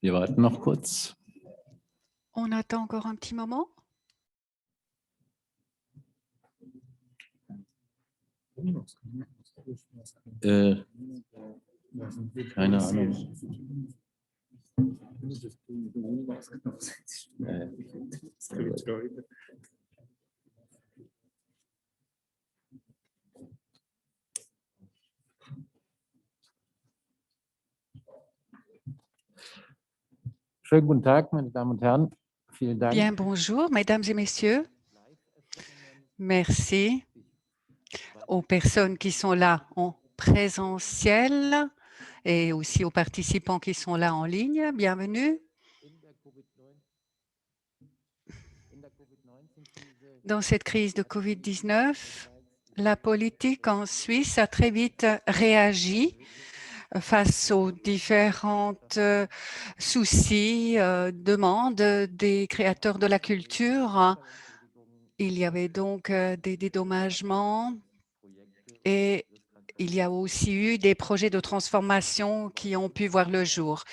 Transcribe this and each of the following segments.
Wir warten noch kurz. On attend encore un petit moment. Keine Ahnung. Schönen guten Tag, meine Damen und Herren. Vielen Dank. Bien, bonjour, mesdames et messieurs. Merci aux personnes qui sont là en présentiel et aussi aux participants qui sont là en ligne. Bienvenue. Dans cette crise de Covid-19, la politique en Suisse a très vite réagi face aux différentes soucis, demandes des créateurs de la culture. Il y avait donc des dédommagements et il y a aussi eu des projets de transformation qui ont pu voir le jour.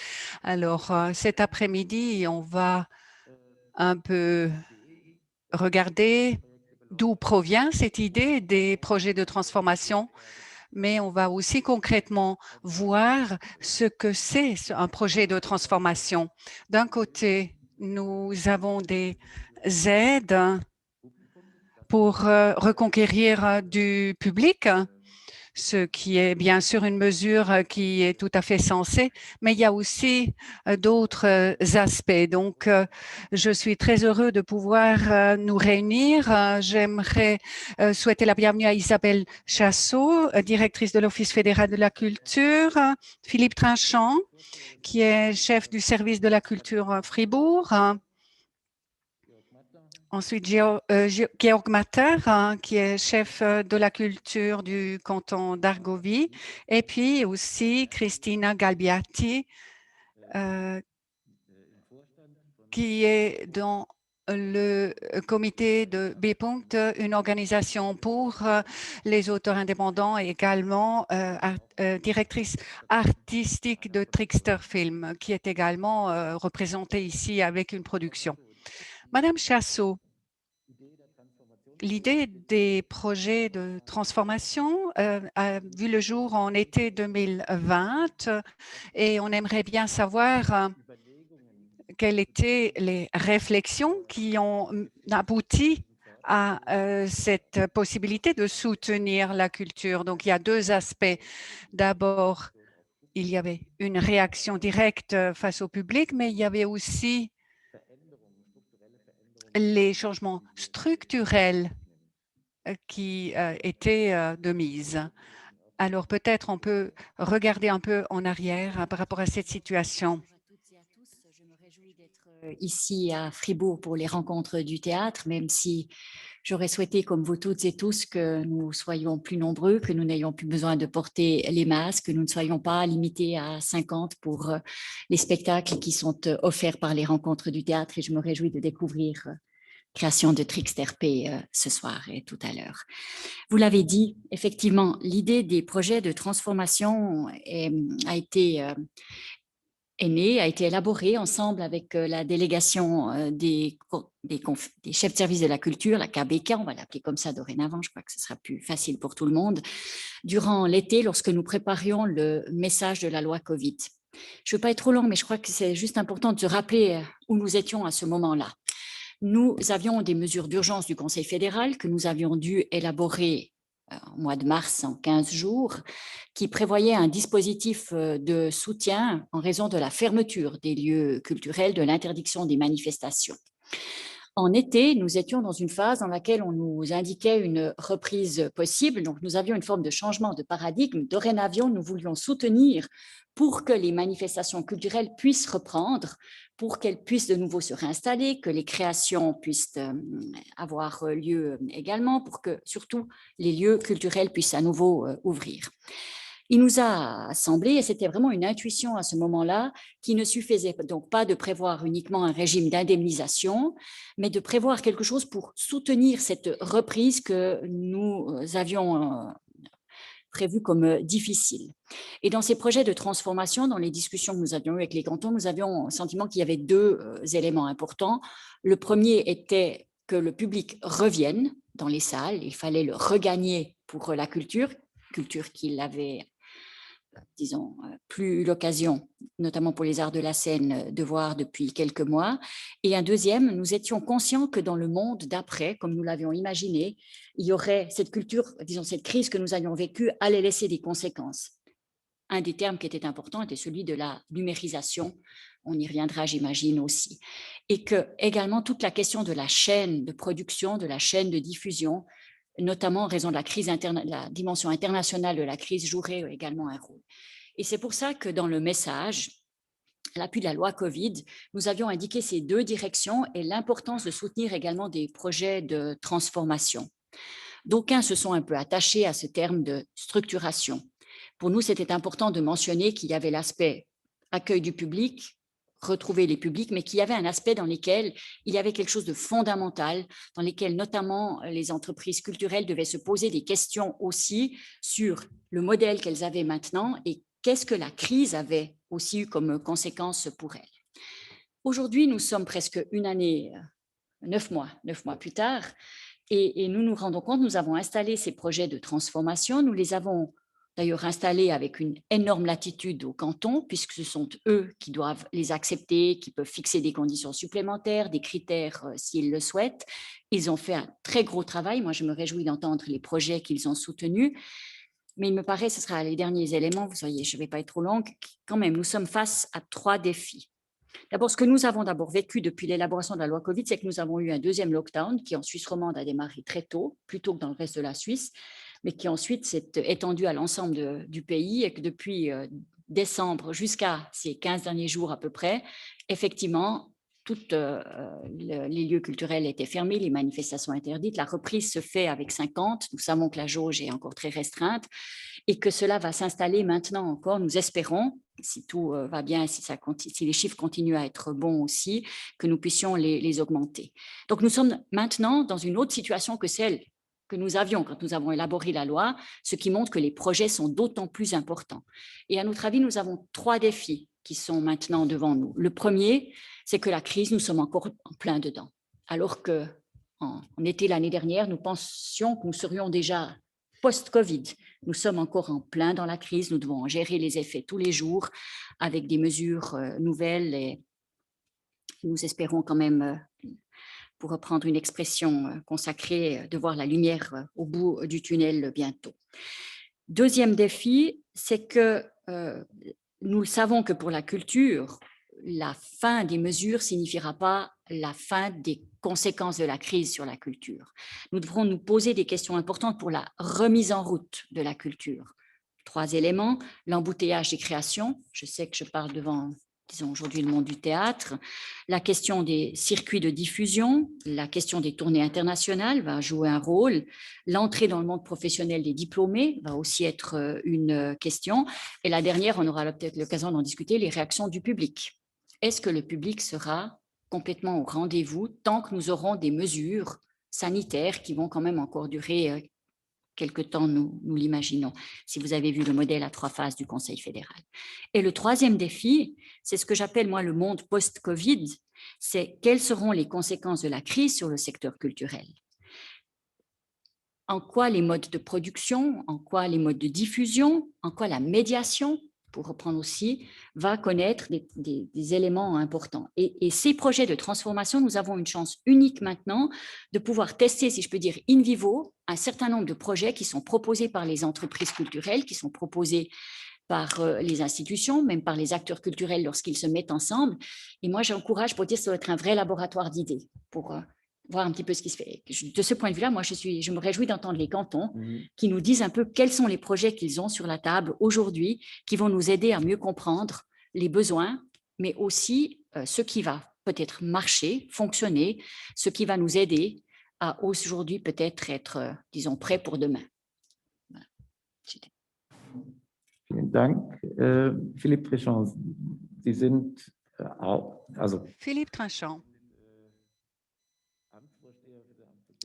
Alors, cet après-midi, on va un peu regarder d'où provient cette idée des projets de transformation, mais on va aussi concrètement voir ce que c'est un projet de transformation. D'un côté, nous avons des aides pour reconquérir du public, ce qui est bien sûr une mesure qui est tout à fait sensée, mais il y a aussi d'autres aspects. Donc, je suis très heureux de pouvoir nous réunir. J'aimerais souhaiter la bienvenue à Isabelle Chassot, directrice de l'Office fédéral de la culture, Philippe Trinchant, qui est chef du service de la culture à Fribourg, ensuite, Georg Matter, qui est chef de la culture du canton d'Argovie, et puis aussi Christina Galbiati, qui est dans le comité de B-Punkt, une organisation pour les auteurs indépendants et également directrice artistique de Trickster Film, qui est également représentée ici avec une production. Madame Chassot, l'idée des projets de transformation a vu le jour en été 2020 et on aimerait bien savoir quelles étaient les réflexions qui ont abouti à cette possibilité de soutenir la culture. Donc, il y a deux aspects. D'abord, il y avait une réaction directe face au public, mais il y avait aussi les changements structurels qui étaient de mise. Alors peut-être on peut regarder un peu en arrière par rapport à cette situation. Bonjour à toutes et à tous. Je me réjouis d'être ici à Fribourg pour les rencontres du théâtre, même si j'aurais souhaité, comme vous toutes et tous, que nous soyons plus nombreux, que nous n'ayons plus besoin de porter les masques, que nous ne soyons pas limités à 50 pour les spectacles qui sont offerts par les rencontres du théâtre. Et je me réjouis de découvrir création de Trickster P ce soir et tout à l'heure. Vous l'avez dit, effectivement, l'idée des projets de transformation a été élaborée ensemble avec la délégation des chefs de service de la culture, la KBK, on va l'appeler comme ça dorénavant, je crois que ce sera plus facile pour tout le monde, durant l'été lorsque nous préparions le message de la loi Covid. Je ne veux pas être trop long, mais je crois que c'est juste important de se rappeler où nous étions à ce moment-là. Nous avions des mesures d'urgence du Conseil fédéral que nous avions dû élaborer au mois de mars en 15 jours, qui prévoyait un dispositif de soutien en raison de la fermeture des lieux culturels, de l'interdiction des manifestations. En été, nous étions dans une phase dans laquelle on nous indiquait une reprise possible, donc nous avions une forme de changement de paradigme. Dorénavant, nous voulions soutenir pour que les manifestations culturelles puissent reprendre, pour qu'elles puissent de nouveau se réinstaller, que les créations puissent avoir lieu également, pour que surtout les lieux culturels puissent à nouveau ouvrir. Il nous a semblé, et c'était vraiment une intuition à ce moment-là, qu'il ne suffisait donc pas de prévoir uniquement un régime d'indemnisation, mais de prévoir quelque chose pour soutenir cette reprise que nous avions prévues comme difficiles. Et dans ces projets de transformation, dans les discussions que nous avions eues avec les cantons, nous avions le sentiment qu'il y avait deux éléments importants. Le premier était que le public revienne dans les salles. Il fallait le regagner pour la culture qu'il avait, disons, plus eu l'occasion, notamment pour les arts de la scène, de voir depuis quelques mois. Et un deuxième, nous étions conscients que dans le monde d'après, comme nous l'avions imaginé, il y aurait cette culture, disons, cette crise que nous avions vécue allait laisser des conséquences. Un des termes qui était important était celui de la numérisation. On y reviendra, j'imagine, aussi. Et que également toute la question de la chaîne de production, de la chaîne de diffusion, notamment en raison de la crise la dimension internationale de la crise, jouerait également un rôle. Et c'est pour ça que dans le message, à l'appui de la loi Covid, nous avions indiqué ces deux directions et l'importance de soutenir également des projets de transformation. D'aucuns se sont un peu attachés à ce terme de structuration. Pour nous, c'était important de mentionner qu'il y avait l'aspect accueil du public, retrouver les publics, mais qu'il y avait un aspect dans lequel il y avait quelque chose de fondamental, dans lequel notamment les entreprises culturelles devaient se poser des questions aussi sur le modèle qu'elles avaient maintenant et qu'est-ce que la crise avait aussi eu comme conséquence pour elles. Aujourd'hui, nous sommes presque une année, 9 mois plus tard, et nous nous rendons compte, nous avons installé ces projets de transformation, nous les avons d'ailleurs installés avec une énorme latitude au canton, puisque ce sont eux qui doivent les accepter, qui peuvent fixer des conditions supplémentaires, des critères s'ils le souhaitent. Ils ont fait un très gros travail. Moi, je me réjouis d'entendre les projets qu'ils ont soutenus. Mais il me paraît, ce sera les derniers éléments, vous voyez, je ne vais pas être trop longue. Quand même, nous sommes face à 3 défis. D'abord, ce que nous avons d'abord vécu depuis l'élaboration de la loi Covid, c'est que nous avons eu un deuxième lockdown qui, en Suisse romande, a démarré très tôt, plus tôt que dans le reste de la Suisse, mais qui ensuite s'est étendu à l'ensemble du pays et que depuis décembre jusqu'à ces 15 derniers jours à peu près, effectivement, tous les lieux culturels étaient fermés, les manifestations interdites. La reprise se fait avec 50. Nous savons que la jauge est encore très restreinte et que cela va s'installer maintenant encore, nous espérons, si tout va bien, si les chiffres continuent à être bons aussi, que nous puissions les augmenter. Donc nous sommes maintenant dans une autre situation que celle que nous avions quand nous avons élaboré la loi, ce qui montre que les projets sont d'autant plus importants. Et à notre avis, nous avons 3 défis qui sont maintenant devant nous. Le premier, c'est que la crise, nous sommes encore en plein dedans. Alors qu'en été l'année dernière, nous pensions que nous serions déjà post-Covid. Nous sommes encore en plein dans la crise, nous devons gérer les effets tous les jours avec des mesures nouvelles et nous espérons quand même, pour reprendre une expression consacrée, de voir la lumière au bout du tunnel bientôt. Deuxième défi, c'est que nous savons que pour la culture, la fin des mesures signifiera pas la fin des conséquences de la crise sur la culture. Nous devrons nous poser des questions importantes pour la remise en route de la culture. 3 éléments, l'embouteillage des créations. Je sais que je parle devant, disons aujourd'hui, le monde du théâtre. La question des circuits de diffusion, la question des tournées internationales va jouer un rôle. L'entrée dans le monde professionnel des diplômés va aussi être une question. Et la dernière, on aura peut-être l'occasion d'en discuter, les réactions du public. Est-ce que le public sera complètement au rendez-vous tant que nous aurons des mesures sanitaires qui vont quand même encore durer quelque temps, nous l'imaginons, si vous avez vu le modèle à 3 phases du Conseil fédéral. Et le troisième défi, c'est ce que j'appelle moi le monde post-Covid, c'est quelles seront les conséquences de la crise sur le secteur culturel. En quoi les modes de production, en quoi les modes de diffusion, en quoi la médiation, pour reprendre aussi, va connaître des éléments importants. Et ces projets de transformation, nous avons une chance unique maintenant de pouvoir tester, si je peux dire, in vivo, un certain nombre de projets qui sont proposés par les entreprises culturelles, qui sont proposés par les institutions, même par les acteurs culturels lorsqu'ils se mettent ensemble. Et moi, j'encourage pour dire que ça doit être un vrai laboratoire d'idées pour voir un petit peu ce qui se fait. De ce point de vue-là, moi, je me réjouis d'entendre les cantons qui nous disent un peu quels sont les projets qu'ils ont sur la table aujourd'hui qui vont nous aider à mieux comprendre les besoins, mais aussi ce qui va peut-être marcher, fonctionner, ce qui va nous aider à aujourd'hui peut-être être, disons, prêts pour demain. Voilà. Vielen Dank. Philippe Tréchamp, Sie sind Philippe Tréchamp,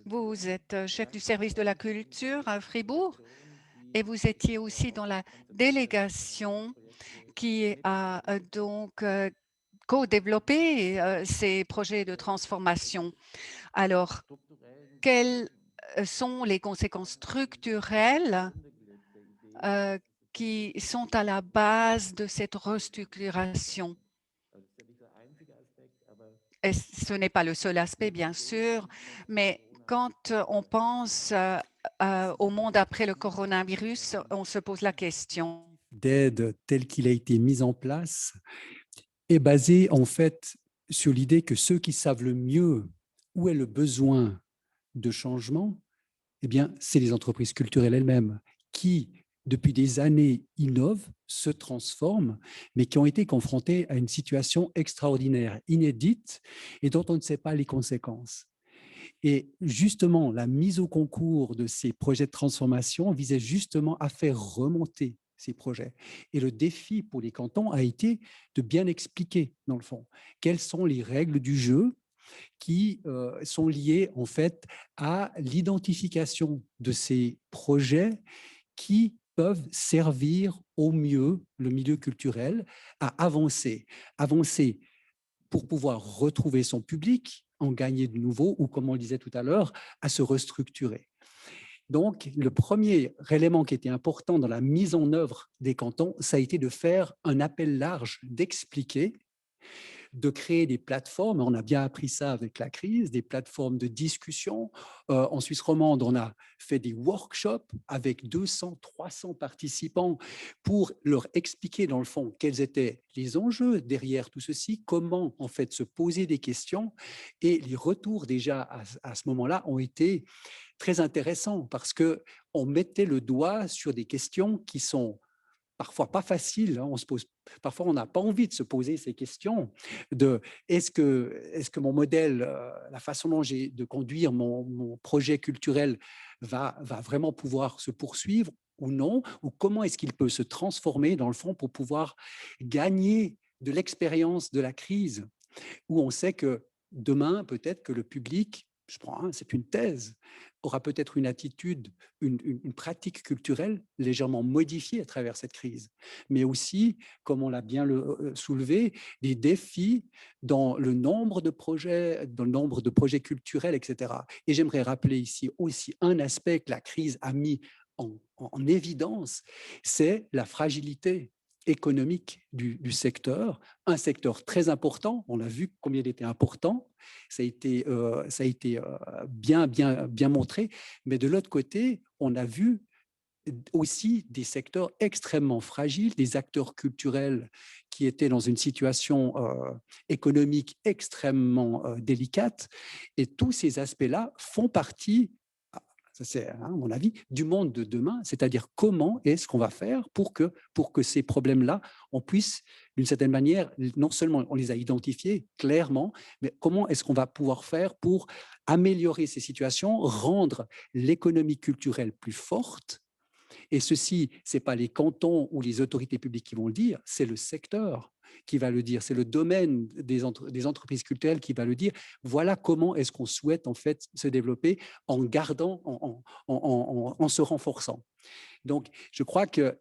vous êtes chef du service de la culture à Fribourg et vous étiez aussi dans la délégation qui a donc co-développé ces projets de transformation. Alors, quelles sont les conséquences structurelles qui sont à la base de cette restructuration? Et ce n'est pas le seul aspect, bien sûr, mais quand on pense au monde après le coronavirus, on se pose la question. D'aide tel qu'il a été mis en place est basé en fait sur l'idée que ceux qui savent le mieux où est le besoin de changement, eh bien, c'est les entreprises culturelles elles-mêmes qui, depuis des années, innovent, se transforment, mais qui ont été confrontées à une situation extraordinaire, inédite, et dont on ne sait pas les conséquences. Et justement, la mise au concours de ces projets de transformation visait justement à faire remonter ces projets. Et le défi pour les cantons a été de bien expliquer, dans le fond, quelles sont les règles du jeu qui sont liées en fait à l'identification de ces projets qui peuvent servir au mieux le milieu culturel à avancer. Avancer pour pouvoir retrouver son public, en gagner de nouveau, ou comme on le disait tout à l'heure, à se restructurer. Donc, le premier élément qui était important dans la mise en œuvre des cantons, ça a été de faire un appel large, d'expliquer, de créer des plateformes. On a bien appris ça avec la crise, des plateformes de discussion. En Suisse romande, on a fait des workshops avec 200, 300 participants pour leur expliquer, dans le fond, quels étaient les enjeux derrière tout ceci, comment, en fait, se poser des questions. Et les retours, déjà, à ce moment-là, ont été très intéressants parce qu'on mettait le doigt sur des questions qui sont parfois pas facile. On se pose, parfois, on n'a pas envie de se poser ces questions de est-ce que mon modèle, la façon dont j'ai de conduire mon projet culturel va vraiment pouvoir se poursuivre ou non, ou comment est-ce qu'il peut se transformer dans le fond pour pouvoir gagner de l'expérience de la crise, où on sait que demain, peut-être que le public, je prends c'est une thèse, aura peut-être une attitude, une pratique culturelle légèrement modifiée à travers cette crise, mais aussi, comme on l'a bien soulevé, des défis dans le nombre de projets, dans le nombre de projets culturels, etc. Et j'aimerais rappeler ici aussi un aspect que la crise a mis en évidence, c'est la fragilité économique du secteur, un secteur très important, on a vu combien il était important, ça a été bien montré, mais de l'autre côté, on a vu aussi des secteurs extrêmement fragiles, des acteurs culturels qui étaient dans une situation économique extrêmement délicate, et tous ces aspects-là font partie, ça c'est à mon avis, du monde de demain, c'est-à-dire comment est-ce qu'on va faire pour que ces problèmes-là, on puisse, d'une certaine manière, non seulement on les a identifiés clairement, mais comment est-ce qu'on va pouvoir faire pour améliorer ces situations, rendre l'économie culturelle plus forte. Et ceci, ce n'est pas les cantons ou les autorités publiques qui vont le dire, c'est le secteur qui va le dire, c'est le domaine des entreprises culturelles qui va le dire. Voilà comment est-ce qu'on souhaite en fait se développer en gardant, en se renforçant. Donc, je crois que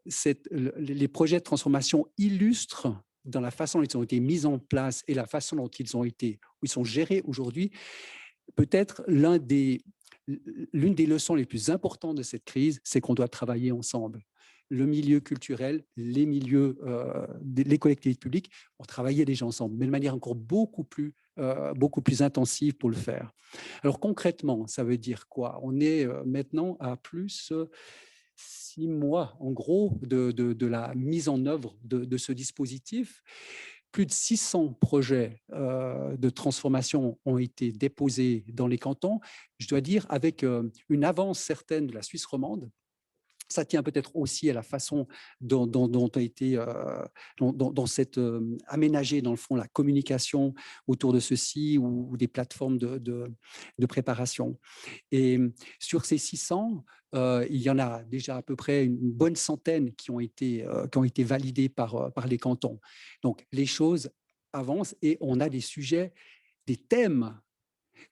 les projets de transformation illustrent dans la façon dont ils ont été mis en place et la façon dont ils sont gérés aujourd'hui, peut-être l'une des leçons les plus importantes de cette crise, c'est qu'on doit travailler ensemble. Le milieu culturel, les milieux, les collectivités publiques, on travaillait déjà ensemble, mais de manière encore beaucoup plus intensive pour le faire. Alors concrètement, ça veut dire quoi? On est maintenant à plus 6 mois, en gros, de la mise en œuvre de ce dispositif. Plus de 600 projets de transformation ont été déposés dans les cantons, je dois dire avec une avance certaine de la Suisse romande. Ça tient peut-être aussi à la façon dont a été aménagée, dans le fond, la communication autour de ceci ou des plateformes de préparation. Et sur ces 600, il y en a déjà à peu près une bonne centaine qui ont été validés par les cantons. Donc, les choses avancent et on a des sujets, des thèmes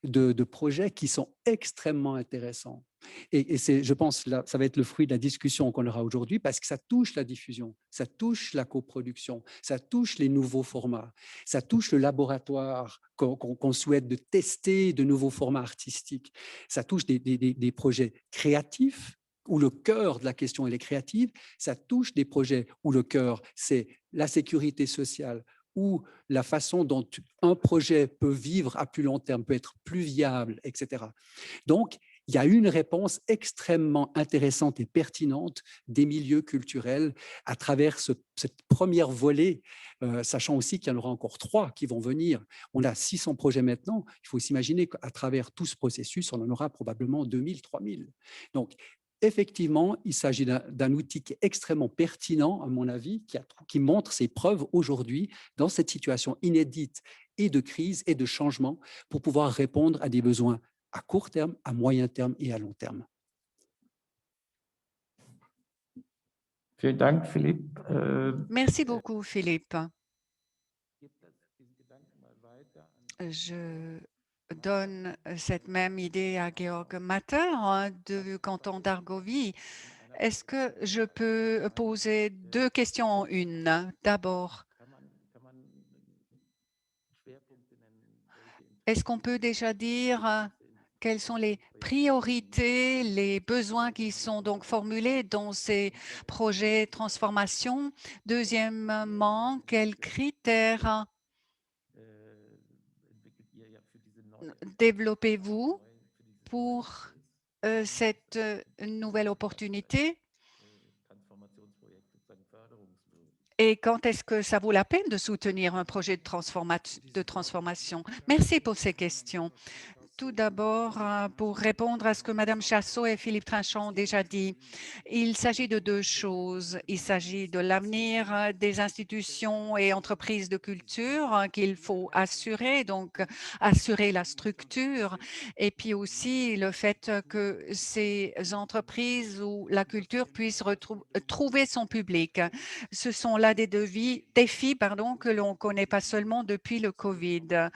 de projets qui sont extrêmement intéressants. Et c'est, je pense, là, ça va être le fruit de la discussion qu'on aura aujourd'hui parce que ça touche la diffusion, ça touche la coproduction, ça touche les nouveaux formats, ça touche le laboratoire qu'on souhaite de tester de nouveaux formats artistiques, ça touche des projets créatifs où le cœur de la question elle est créative, ça touche des projets où le cœur c'est la sécurité sociale, où la façon dont un projet peut vivre à plus long terme, peut être plus viable, etc. Donc, il y a une réponse extrêmement intéressante et pertinente des milieux culturels à travers cette première volée, sachant aussi qu'il y en aura encore 3 qui vont venir. On a 600 projets maintenant. Il faut s'imaginer qu'à travers tout ce processus, on en aura probablement 2000, 3000. Donc, effectivement, il s'agit d'un outil qui est extrêmement pertinent, à mon avis, qui montre ses preuves aujourd'hui dans cette situation inédite et de crise et de changement pour pouvoir répondre à des besoins à court terme, à moyen terme et à long terme. Vielen Dank, Philippe. Merci beaucoup, Philippe. Je donne cette même idée à Georg Matter du canton d'Argovie. Est-ce que je peux poser 2 questions en une? D'abord, est-ce qu'on peut déjà dire quelles sont les priorités, les besoins qui sont donc formulés dans ces projets de transformation? Deuxièmement, quels critères développez-vous pour cette nouvelle opportunité? Et quand est-ce que ça vaut la peine de soutenir un projet de transformation? Merci pour ces questions. Tout d'abord, pour répondre à ce que Mme Chassot et Philippe Trinchon ont déjà dit, il s'agit de 2 choses. Il s'agit de l'avenir des institutions et entreprises de culture qu'il faut assurer, donc assurer la structure, et puis aussi le fait que ces entreprises ou la culture puissent trouver son public. Ce sont là des défis que l'on ne connaît pas seulement depuis le COVID.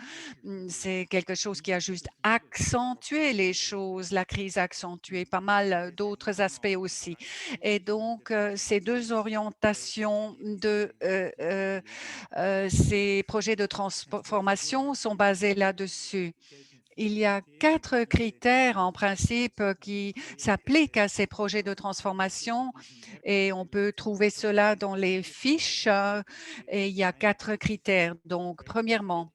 C'est quelque chose qui a juste accentué les choses. La crise a accentué pas mal d'autres aspects aussi. Et donc, ces 2 orientations de ces projets de transformation sont basées là-dessus. Il y a 4 critères en principe qui s'appliquent à ces projets de transformation et on peut trouver cela dans les fiches. Et il y a 4 critères. Donc, premièrement,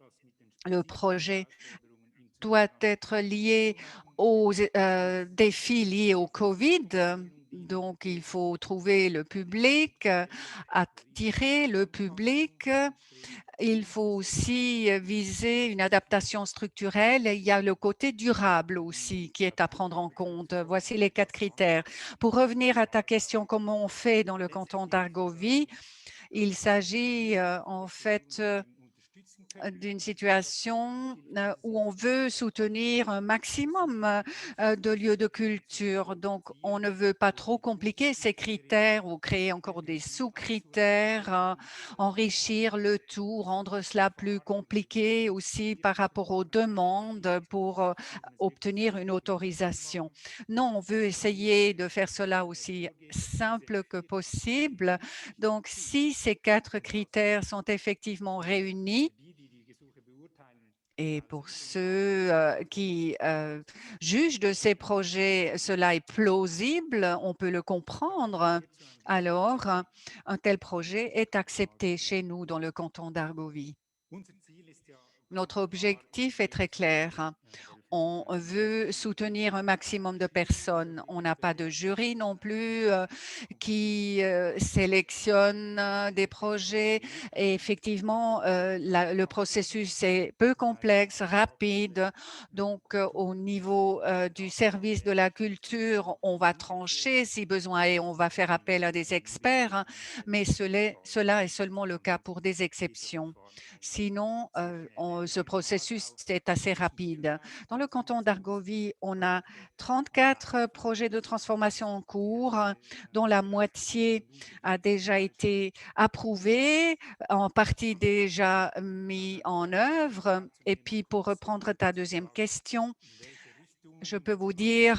le projet doit être lié aux défis liés au COVID. Donc, il faut trouver le public, attirer le public. Il faut aussi viser une adaptation structurelle. Il y a le côté durable aussi qui est à prendre en compte. Voici les 4 critères. Pour revenir à ta question, comment on fait dans le canton d'Argovie? Il s'agit en fait d'une situation où on veut soutenir un maximum de lieux de culture. Donc, on ne veut pas trop compliquer ces critères ou créer encore des sous-critères, enrichir le tout, rendre cela plus compliqué aussi par rapport aux demandes pour obtenir une autorisation. Non, on veut essayer de faire cela aussi simple que possible. Donc, si ces 4 critères sont effectivement réunis, et pour ceux qui jugent de ces projets, cela est plausible, on peut le comprendre, alors un tel projet est accepté chez nous dans le canton d'Argovie. Notre objectif est très clair. On veut soutenir un maximum de personnes. On n'a pas de jury non plus qui sélectionne des projets. Et effectivement, le processus est peu complexe, rapide. Donc, au niveau du service de la culture, on va trancher si besoin et on va faire appel à des experts, mais cela est seulement le cas pour des exceptions. Sinon, ce processus est assez rapide. Dans le canton d'Argovie, on a 34 projets de transformation en cours, dont la moitié a déjà été approuvée, en partie déjà mis en œuvre. Et puis, pour reprendre ta deuxième question, je peux vous dire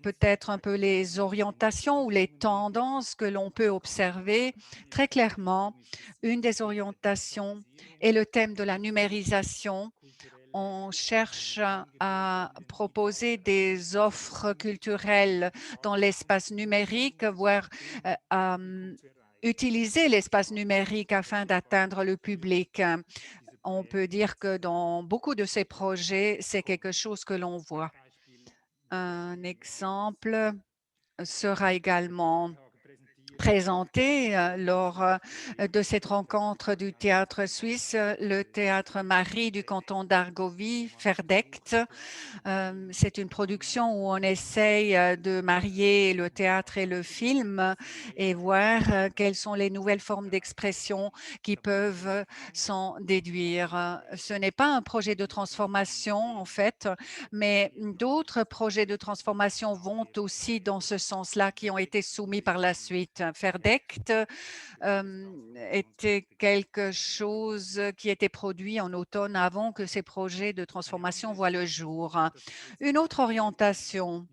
peut-être un peu les orientations ou les tendances que l'on peut observer. Très clairement, une des orientations est le thème de la numérisation. On cherche à proposer des offres culturelles dans l'espace numérique, voire à utiliser l'espace numérique afin d'atteindre le public. On peut dire que dans beaucoup de ces projets, c'est quelque chose que l'on voit. Un exemple sera également présenté lors de cette rencontre du théâtre suisse, le théâtre Marie du canton d'Argovie, Verdeckt. C'est une production où on essaye de marier le théâtre et le film et voir quelles sont les nouvelles formes d'expression qui peuvent s'en déduire. Ce n'est pas un projet de transformation en fait, mais d'autres projets de transformation vont aussi dans ce sens-là qui ont été soumis par la suite. Verdeckt était quelque chose qui était produit en automne avant que ces projets de transformation voient le jour. Une autre orientation,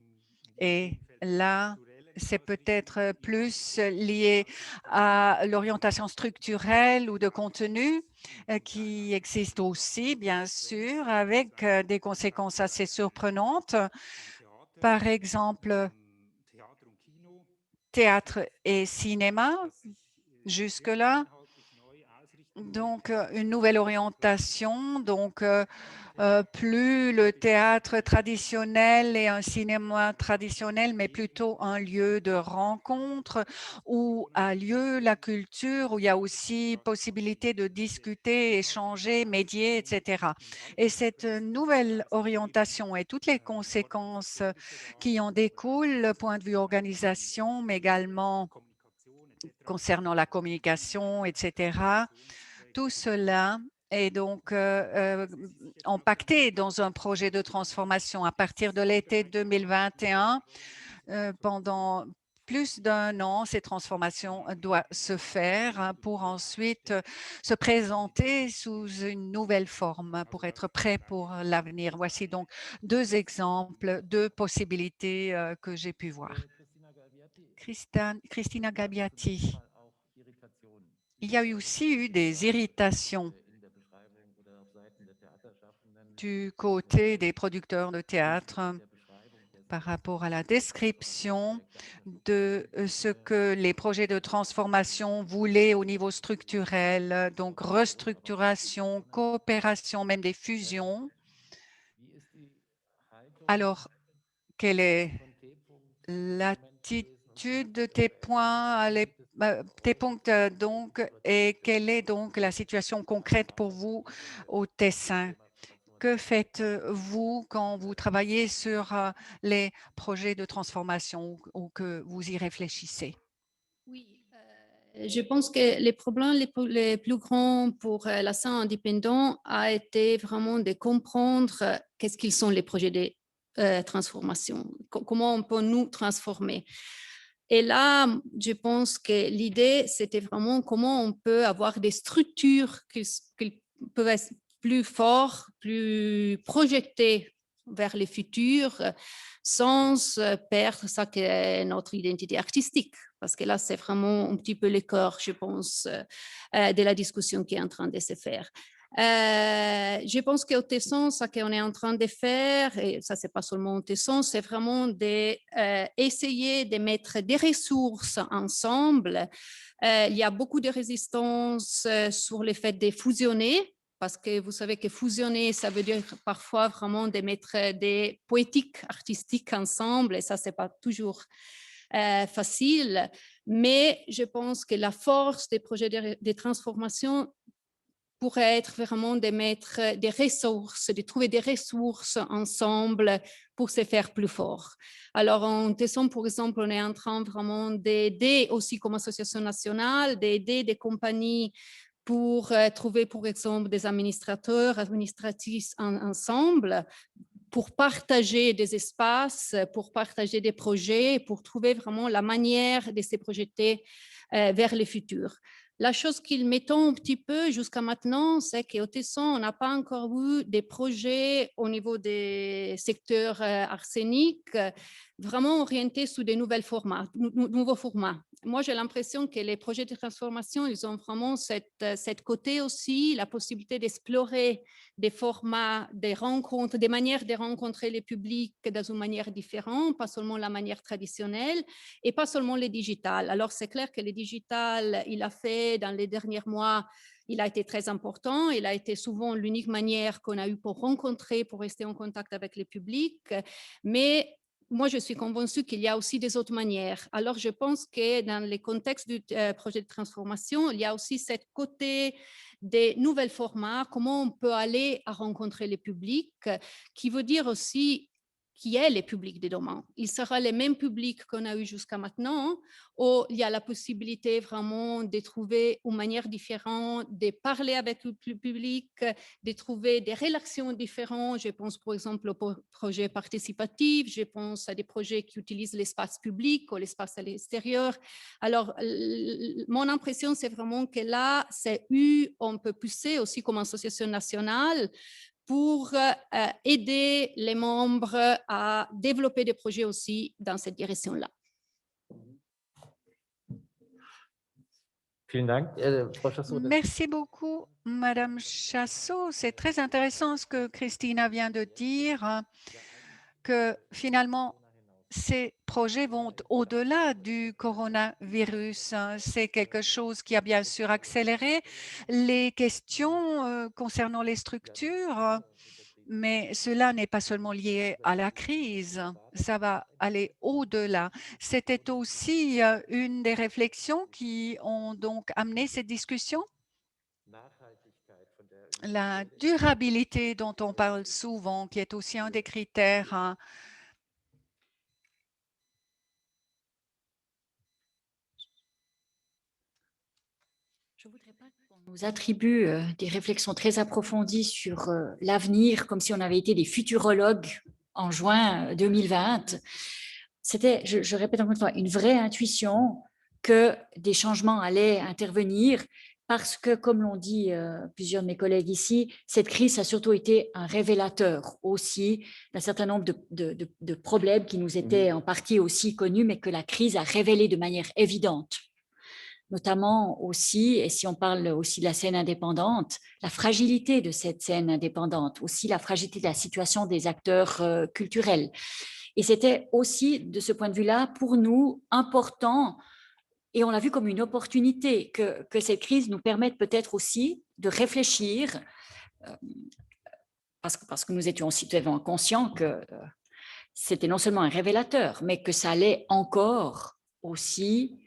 et là, c'est peut-être plus lié à l'orientation structurelle ou de contenu qui existe aussi, bien sûr, avec des conséquences assez surprenantes. Par exemple, théâtre et cinéma, jusque-là. Donc, une nouvelle orientation. Donc, plus le théâtre traditionnel et un cinéma traditionnel, mais plutôt un lieu de rencontre où a lieu la culture, où il y a aussi possibilité de discuter, échanger, médier, etc. Et cette nouvelle orientation et toutes les conséquences qui en découlent, point de vue organisation, mais également concernant la communication, etc., tout cela est donc impacté dans un projet de transformation à partir de l'été 2021. Pendant plus d'un an, ces transformations doivent se faire pour ensuite se présenter sous une nouvelle forme pour être prêt pour l'avenir. Voici donc deux exemples, deux possibilités que j'ai pu voir. Christina Gabbiati. Il y a aussi eu des irritations du côté des producteurs de théâtre par rapport à la description de ce que les projets de transformation voulaient au niveau structurel, donc restructuration, coopération, même des fusions. Alors, quelle est l'attitude de tes points, tes points donc, et quelle est donc la situation concrète pour vous au Tessin? Que faites-vous quand vous travaillez sur les projets de transformation ou que vous y réfléchissez? Oui, je pense que les problèmes les plus grands pour la scène indépendante a été vraiment de comprendre qu'est-ce qu'ils sont les projets de transformation, comment on peut nous transformer. Et là, je pense que l'idée, c'était vraiment comment on peut avoir des structures qui peuvent être plus fortes, plus projetées vers le futur, sans perdre ça qui est notre identité artistique. Parce que là, c'est vraiment un petit peu le cœur, je pense, de la discussion qui est en train de se faire. Je pense qu'au Tesson, ce qu'on est en train de faire, et ça, c'est pas seulement au Tesson, c'est vraiment d'essayer de mettre des ressources ensemble. Il y a beaucoup de résistance sur le fait de fusionner, parce que vous savez que fusionner, ça veut dire parfois vraiment de mettre des poétiques artistiques ensemble, et ça, c'est pas toujours facile. Mais je pense que la force des projets de transformation pourrait être vraiment de mettre des ressources, de trouver des ressources ensemble pour se faire plus fort. Alors, en Tesson, par exemple, on est en train vraiment d'aider aussi comme association nationale, d'aider des compagnies pour trouver, par exemple, des administrateurs, administratrices ensemble, pour partager des espaces, pour partager des projets, pour trouver vraiment la manière de se projeter vers le futur. La chose qui m'étonne un petit peu jusqu'à maintenant, c'est qu'au Tesson, on n'a pas encore eu des projets au niveau des secteurs arseniques vraiment orientés sur des nouveaux formats. Moi, j'ai l'impression que les projets de transformation, ils ont vraiment cette côté aussi, la possibilité d'explorer des formats, des rencontres, des manières de rencontrer les publics dans une manière différente, pas seulement la manière traditionnelle et pas seulement les digitales. Alors, c'est clair que le digital, il a fait dans les derniers mois, il a été très important. Il a été souvent l'unique manière qu'on a eu pour rencontrer, pour rester en contact avec le public. Mais moi, je suis convaincue qu'il y a aussi des autres manières. Alors, je pense que dans le contexte du projet de transformation, il y a aussi ce côté des nouveaux formats, comment on peut aller à rencontrer les publics, qui veut dire aussi qui est le public de demain. Il sera le même public qu'on a eu jusqu'à maintenant, où il y a la possibilité vraiment de trouver une manière différente, de parler avec le public, de trouver des relations différentes. Je pense par exemple au projet participatif, je pense à des projets qui utilisent l'espace public ou l'espace à l'extérieur. Alors, mon impression, c'est vraiment que là, on peut pousser aussi comme association nationale pour aider les membres à développer des projets aussi dans cette direction-là. Vielen Dank, Frau Chassot. Merci beaucoup, Madame Chassot. C'est très intéressant ce que Christina vient de dire, que finalement, ces projets vont au-delà du coronavirus. C'est quelque chose qui a bien sûr accéléré les questions concernant les structures, mais cela n'est pas seulement lié à la crise, ça va aller au-delà. C'était aussi une des réflexions qui ont donc amené cette discussion. La durabilité dont on parle souvent, qui est aussi un des critères. Je ne voudrais pas qu'on nous attribue des réflexions très approfondies sur l'avenir, comme si on avait été des futurologues en juin 2020. C'était, je répète encore une fois, une vraie intuition que des changements allaient intervenir parce que, comme l'ont dit plusieurs de mes collègues ici, cette crise a surtout été un révélateur aussi d'un certain nombre de problèmes qui nous étaient en partie aussi connus, mais que la crise a révélé de manière évidente. Notamment aussi, et si on parle aussi de la scène indépendante, la fragilité de cette scène indépendante, aussi la fragilité de la situation des acteurs culturels. Et c'était aussi, de ce point de vue-là, pour nous, important, et on l'a vu comme une opportunité, que cette crise nous permette peut-être aussi de réfléchir, parce que nous étions aussi tellement conscients que c'était non seulement un révélateur, mais que ça allait encore aussi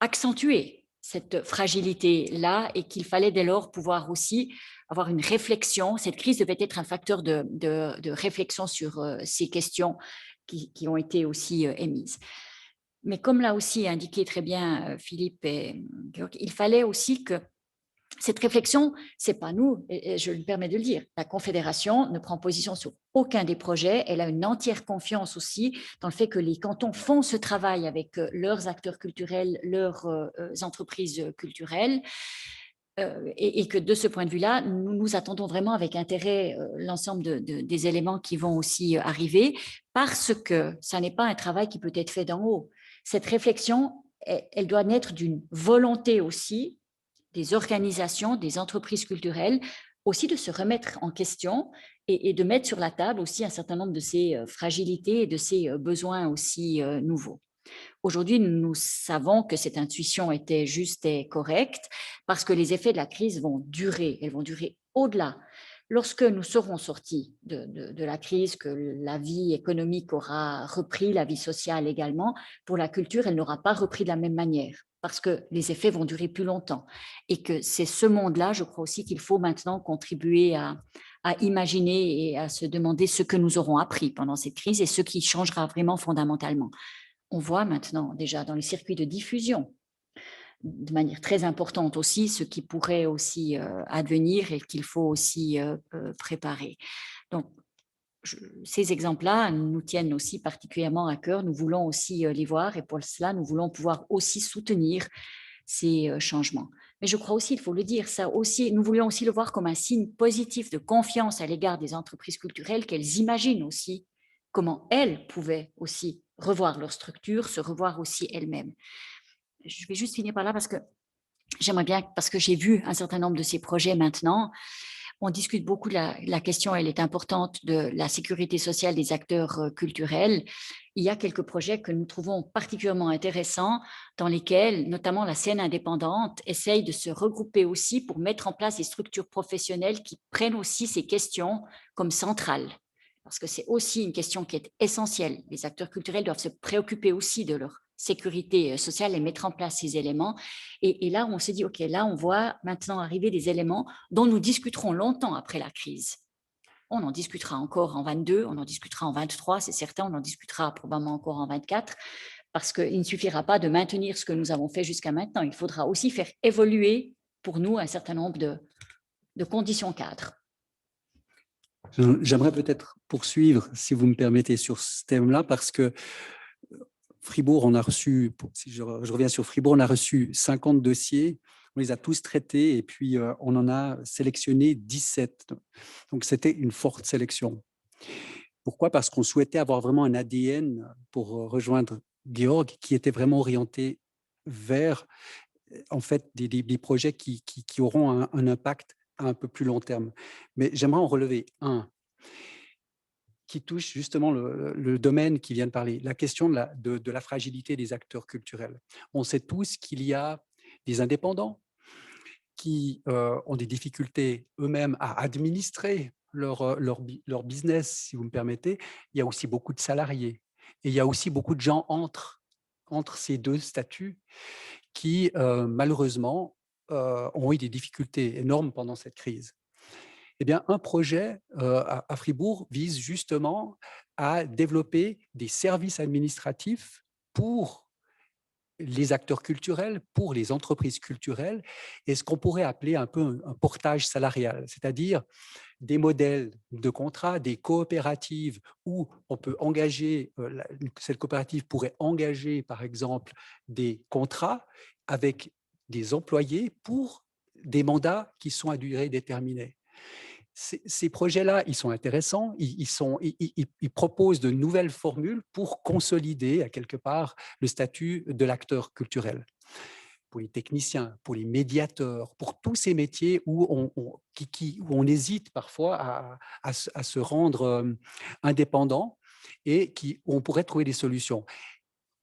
accentuer cette fragilité-là et qu'il fallait dès lors pouvoir aussi avoir une réflexion. Cette crise devait être un facteur de réflexion sur ces questions qui ont été aussi émises. Mais comme l'a aussi indiqué très bien Philippe et Georg, il fallait aussi que cette réflexion, ce n'est pas nous, et je me permets de le dire, la Confédération ne prend position sur aucun des projets, elle a une entière confiance aussi dans le fait que les cantons font ce travail avec leurs acteurs culturels, leurs entreprises culturelles, et que de ce point de vue-là, nous attendons vraiment avec intérêt l'ensemble des éléments qui vont aussi arriver, parce que ça n'est pas un travail qui peut être fait d'en haut. Cette réflexion, elle doit naître d'une volonté aussi des organisations, des entreprises culturelles, aussi de se remettre en question et de mettre sur la table aussi un certain nombre de ces fragilités et de ces besoins aussi nouveaux. Aujourd'hui, nous savons que cette intuition était juste et correcte parce que les effets de la crise vont durer, elles vont durer au-delà. Lorsque nous serons sortis de la crise, que la vie économique aura repris, la vie sociale également, pour la culture, elle n'aura pas repris de la même manière parce que les effets vont durer plus longtemps. Et que c'est ce monde-là, je crois aussi qu'il faut maintenant contribuer à imaginer et à se demander ce que nous aurons appris pendant cette crise et ce qui changera vraiment fondamentalement. On voit maintenant déjà dans les circuits de diffusion, de manière très importante aussi, ce qui pourrait aussi advenir et qu'il faut aussi préparer. Donc, ces exemples-là nous tiennent aussi particulièrement à cœur. Nous voulons aussi les voir et pour cela, nous voulons pouvoir aussi soutenir ces changements. Mais je crois aussi, il faut le dire, ça aussi, nous voulions aussi le voir comme un signe positif de confiance à l'égard des entreprises culturelles, qu'elles imaginent aussi comment elles pouvaient aussi revoir leur structure, se revoir aussi elles-mêmes. Je vais juste finir par là parce que j'aimerais bien, parce que j'ai vu un certain nombre de ces projets maintenant, on discute beaucoup de la question, elle est importante, de la sécurité sociale des acteurs culturels. Il y a quelques projets que nous trouvons particulièrement intéressants, dans lesquels, notamment la scène indépendante, essaye de se regrouper aussi pour mettre en place des structures professionnelles qui prennent aussi ces questions comme centrales. Parce que c'est aussi une question qui est essentielle. Les acteurs culturels doivent se préoccuper aussi de leur sécurité sociale et mettre en place ces éléments. Et là, on s'est dit, OK, là, on voit maintenant arriver des éléments dont nous discuterons longtemps après la crise. On en discutera encore en 22, on en discutera en 23, c'est certain, on en discutera probablement encore en 24, parce qu'il ne suffira pas de maintenir ce que nous avons fait jusqu'à maintenant. Il faudra aussi faire évoluer pour nous un certain nombre de conditions cadres. J'aimerais peut-être poursuivre, si vous me permettez, sur ce thème-là, parce que Fribourg, on a reçu, si je reviens sur Fribourg, on a reçu 50 dossiers, on les a tous traités et puis on en a sélectionné 17. Donc, c'était une forte sélection. Pourquoi? Parce qu'on souhaitait avoir vraiment un ADN pour rejoindre Georg qui était vraiment orienté vers en fait des projets qui auront un impact à un peu plus long terme. Mais j'aimerais en relever un qui touche justement le domaine qui vient de parler, la question de la fragilité des acteurs culturels. On sait tous qu'il y a des indépendants qui ont des difficultés eux-mêmes à administrer leur business, si vous me permettez. Il y a aussi beaucoup de salariés et il y a aussi beaucoup de gens entre ces deux statuts qui, malheureusement, ont eu des difficultés énormes pendant cette crise. Eh bien, un projet à Fribourg vise justement à développer des services administratifs pour les acteurs culturels, pour les entreprises culturelles, et ce qu'on pourrait appeler un peu un portage salarial, c'est-à-dire des modèles de contrats, des coopératives où on peut engager, cette coopérative pourrait engager par exemple des contrats avec des employés pour des mandats qui sont à durée déterminée. Ces projets-là, ils sont intéressants, ils proposent de nouvelles formules pour consolider, à quelque part, le statut de l'acteur culturel. Pour les techniciens, pour les médiateurs, pour tous ces métiers où on hésite parfois à se rendre indépendant et où on pourrait trouver des solutions.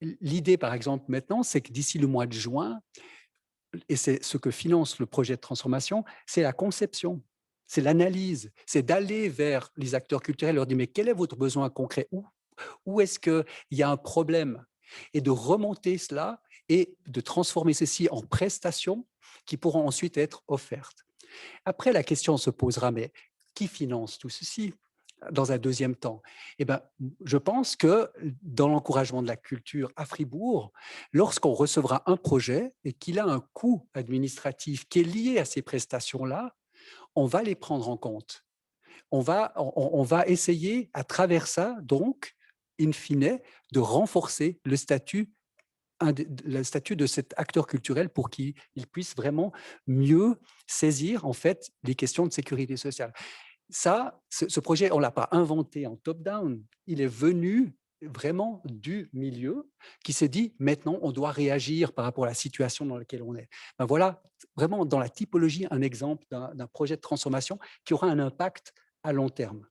L'idée, par exemple, maintenant, c'est que d'ici le mois de juin, et c'est ce que finance le projet de transformation, c'est la conception. C'est l'analyse, c'est d'aller vers les acteurs culturels, leur dire mais quel est votre besoin concret, où est-ce qu'il y a un problème, et de remonter cela et de transformer ceci en prestations qui pourront ensuite être offertes. Après, la question se posera, mais qui finance tout ceci dans un deuxième temps? Eh bien, je pense que dans l'encouragement de la culture à Fribourg, lorsqu'on recevra un projet et qu'il a un coût administratif qui est lié à ces prestations-là, on va les prendre en compte. On va essayer, à travers ça, donc, in fine, de renforcer le statut de cet acteur culturel pour qu'il puisse vraiment mieux saisir, en fait, les questions de sécurité sociale. Ça, ce projet, on ne l'a pas inventé en top-down. Il est venu vraiment du milieu qui s'est dit, maintenant, on doit réagir par rapport à la situation dans laquelle on est. Ben voilà, vraiment, dans la typologie, un exemple d'un projet de transformation qui aura un impact à long terme.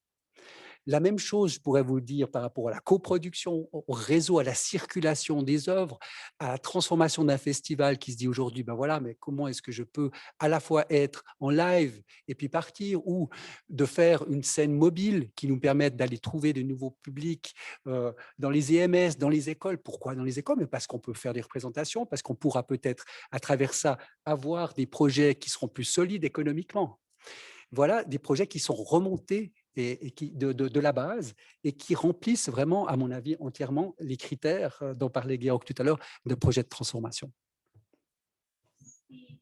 La même chose, je pourrais vous dire par rapport à la coproduction, au réseau, à la circulation des œuvres, à la transformation d'un festival qui se dit aujourd'hui, ben voilà, mais comment est-ce que je peux à la fois être en live et puis partir, ou de faire une scène mobile qui nous permette d'aller trouver de nouveaux publics dans les EMS, dans les écoles. Pourquoi dans les écoles? Mais parce qu'on peut faire des représentations, parce qu'on pourra peut-être à travers ça avoir des projets qui seront plus solides économiquement. Voilà des projets qui sont remontés et qui, de la base, et qui remplissent vraiment, à mon avis, entièrement les critères dont parlait Georg tout à l'heure de projet de transformation. Si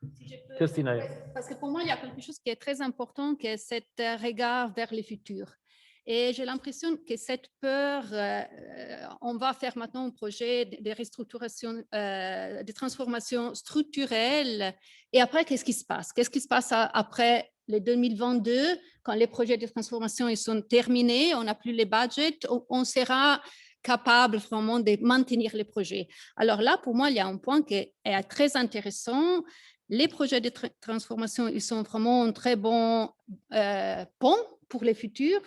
je peux, Christina. parce que pour moi, il y a quelque chose qui est très important, qui est cet regard vers le futur. Et j'ai l'impression que cette peur, on va faire maintenant un projet de restructuration, de transformation structurelle. Et après, qu'est-ce qui se passe? Qu'est-ce qui se passe après les 2022, quand les projets de transformation ils sont terminés, on n'a plus les budgets, on sera capable vraiment de maintenir les projets. Alors là, pour moi, il y a un point qui est très intéressant. Les projets de transformation, ils sont vraiment un très bon pont pour les futurs,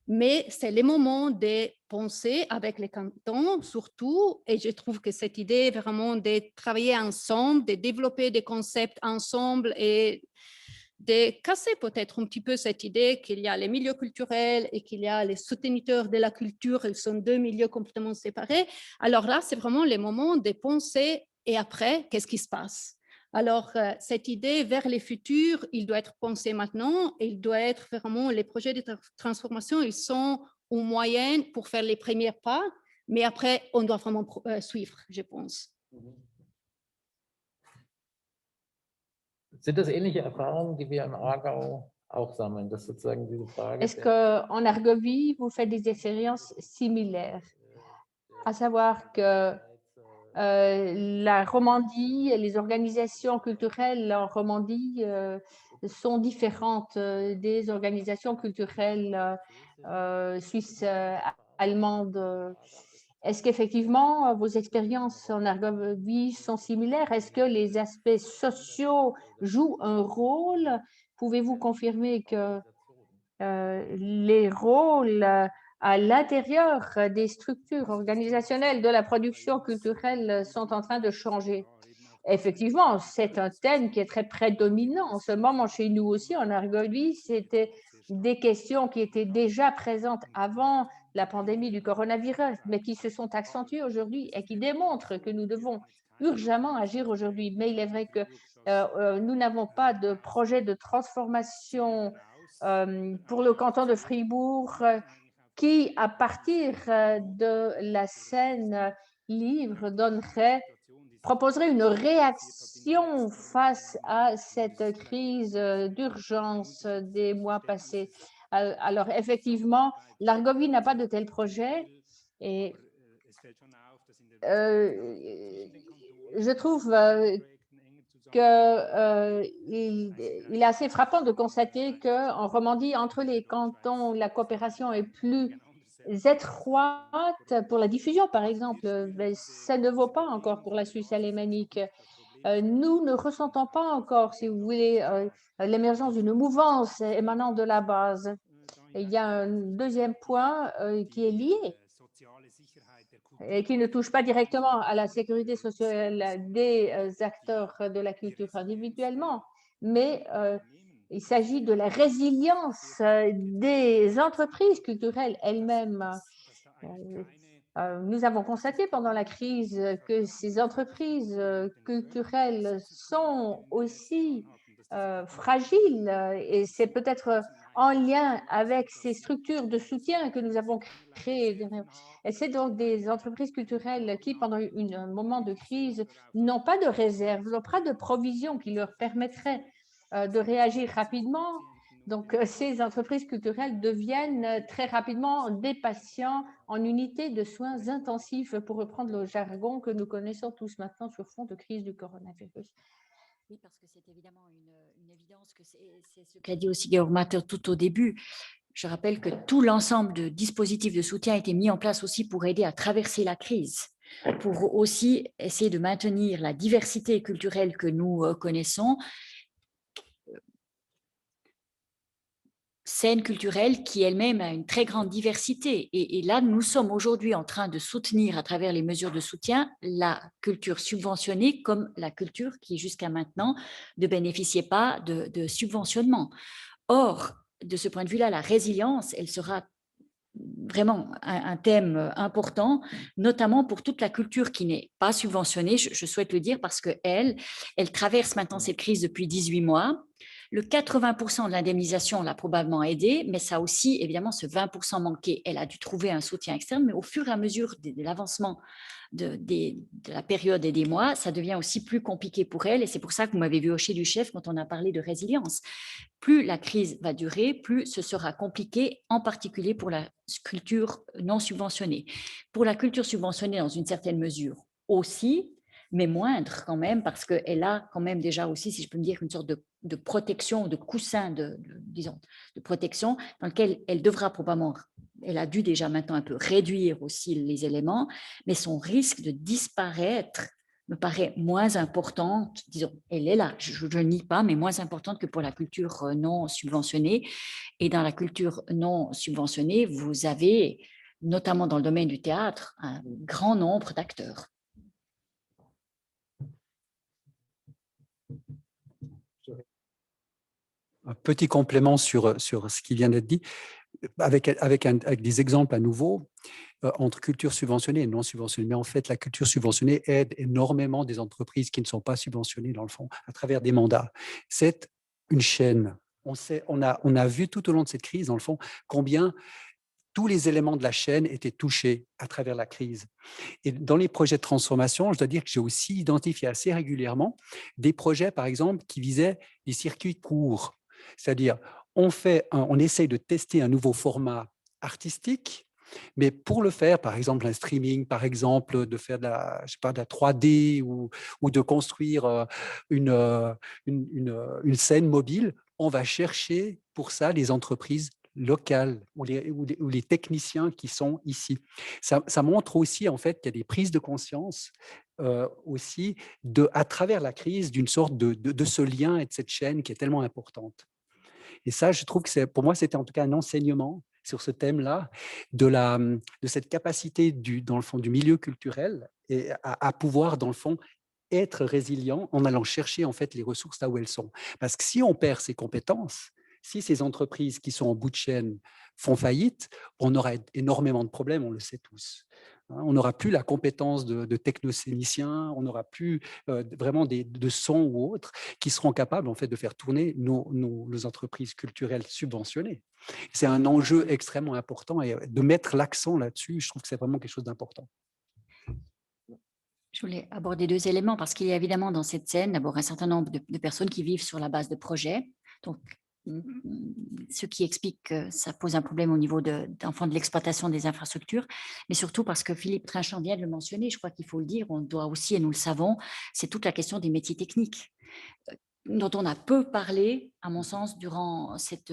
mais c'est le moment de penser avec les cantons surtout, et je trouve que cette idée vraiment de travailler ensemble, de développer des concepts ensemble et de casser peut-être un petit peu cette idée qu'il y a les milieux culturels et qu'il y a les souteniteurs de la culture, ils sont deux milieux complètement séparés. Alors là, c'est vraiment le moment de penser et après, qu'est-ce qui se passe? Alors, cette idée vers les futurs, il doit être pensé maintenant, et il doit être vraiment, les projets de transformation, ils sont au moyen pour faire les premiers pas, mais après, on doit vraiment suivre, je pense. Sind das ähnliche Erfahrungen, die wir im Aargau auch sammeln? Das sozusagen diese Frage. Est-ce qu'en Argovie, vous faites des expériences similaires? À savoir que la Romandie et les organisations culturelles en Romandie sont différentes des organisations culturelles suisses, allemandes. Est-ce qu'effectivement, vos expériences en Argovie sont similaires? Est-ce que les aspects sociaux jouent un rôle? Pouvez-vous confirmer que les rôles à l'intérieur des structures organisationnelles de la production culturelle sont en train de changer? Effectivement, c'est un thème qui est très prédominant en ce moment chez nous aussi en Argovie. C'était des questions qui étaient déjà présentes avant la pandémie du coronavirus, mais qui se sont accentuées aujourd'hui et qui démontrent que nous devons urgemment agir aujourd'hui. Mais il est vrai que nous n'avons pas de projet de transformation pour le canton de Fribourg qui, à partir de la scène livre, proposerait une réaction face à cette crise d'urgence des mois passés. Alors, effectivement, l'Argovie n'a pas de tel projet et je trouve qu'il est assez frappant de constater qu'en Romandie, entre les cantons, la coopération est plus étroite pour la diffusion, par exemple. Mais ça ne vaut pas encore pour la Suisse alémanique. Nous ne ressentons pas encore, si vous voulez, l'émergence d'une mouvance émanant de la base. Et il y a un deuxième point qui est lié et qui ne touche pas directement à la sécurité sociale des acteurs de la culture individuellement, mais il s'agit de la résilience des entreprises culturelles elles-mêmes. Nous avons constaté pendant la crise que ces entreprises culturelles sont aussi fragiles et c'est peut-être en lien avec ces structures de soutien que nous avons créées. Et c'est donc des entreprises culturelles qui, pendant un moment de crise, n'ont pas de réserve, n'ont pas de provision qui leur permettrait de réagir rapidement. Donc, ces entreprises culturelles deviennent très rapidement des patients en unité de soins intensifs, pour reprendre le jargon que nous connaissons tous maintenant sur fond de crise du coronavirus. Oui, parce que c'est évidemment une évidence que c'est ce qu'a dit aussi Georg Matter tout au début. Je rappelle que tout l'ensemble de dispositifs de soutien a été mis en place aussi pour aider à traverser la crise, pour aussi essayer de maintenir la diversité culturelle que nous connaissons, scène culturelle qui elle-même a une très grande diversité. Et là, nous sommes aujourd'hui en train de soutenir à travers les mesures de soutien la culture subventionnée comme la culture qui jusqu'à maintenant ne bénéficiait pas de subventionnement. Or, de ce point de vue-là, la résilience, elle sera vraiment un thème important, notamment pour toute la culture qui n'est pas subventionnée, je souhaite le dire, parce qu'elle traverse maintenant cette crise depuis 18 mois. Le 80% de l'indemnisation l'a probablement aidé, mais ça aussi, évidemment, ce 20% manqué, elle a dû trouver un soutien externe, mais au fur et à mesure de l'avancement de la période et des mois, ça devient aussi plus compliqué pour elle. Et c'est pour ça que vous m'avez vu hocher du chef quand on a parlé de résilience. Plus la crise va durer, plus ce sera compliqué, en particulier pour la culture non subventionnée. Pour la culture subventionnée, dans une certaine mesure aussi, mais moindre quand même, parce qu'elle a quand même déjà aussi, si je peux me dire, une sorte de protection, de coussin disons, de protection, dans lequel elle devra probablement, elle a dû déjà maintenant un peu réduire aussi les éléments, mais son risque de disparaître me paraît moins importante, disons, elle est là, je ne nie pas, mais moins importante que pour la culture non subventionnée. Et dans la culture non subventionnée, vous avez, notamment dans le domaine du théâtre, un grand nombre d'acteurs. Un petit complément sur ce qui vient d'être dit, avec des exemples à nouveau, entre culture subventionnée et non subventionnée. Mais en fait, la culture subventionnée aide énormément des entreprises qui ne sont pas subventionnées, dans le fond, à travers des mandats. C'est une chaîne. On a vu tout au long de cette crise, dans le fond, combien tous les éléments de la chaîne étaient touchés à travers la crise. Et dans les projets de transformation, je dois dire que j'ai aussi identifié assez régulièrement des projets, par exemple, qui visaient des circuits courts. C'est-à-dire, on essaye de tester un nouveau format artistique, mais pour le faire, par exemple, un streaming, par exemple, de faire de la 3D ou de construire une scène mobile, on va chercher pour ça les entreprises locales ou les techniciens qui sont ici. Ça montre aussi, en fait, qu'il y a des prises de conscience aussi à travers la crise d'une sorte de ce lien et de cette chaîne qui est tellement importante. Et ça, je trouve que pour moi, c'était en tout cas un enseignement sur ce thème-là, de cette capacité dans le fond, du milieu culturel et à pouvoir, dans le fond, être résilient en allant chercher en fait les ressources là où elles sont. Parce que si on perd ces compétences, si ces entreprises qui sont en bout de chaîne font faillite, on aura énormément de problèmes, on le sait tous. On n'aura plus la compétence de technicien, on n'aura plus vraiment de sons ou autres qui seront capables en fait de faire tourner nos entreprises culturelles subventionnées. C'est un enjeu extrêmement important et de mettre l'accent là-dessus, je trouve que c'est vraiment quelque chose d'important. Je voulais aborder deux éléments parce qu'il y a évidemment dans cette scène d'abord un certain nombre de personnes qui vivent sur la base de projets. Donc, ce qui explique que ça pose un problème au niveau de l'exploitation des infrastructures, mais surtout parce que Philippe Trinchant vient de le mentionner, je crois qu'il faut le dire, on doit aussi, et nous le savons, c'est toute la question des métiers techniques dont on a peu parlé, à mon sens, durant cette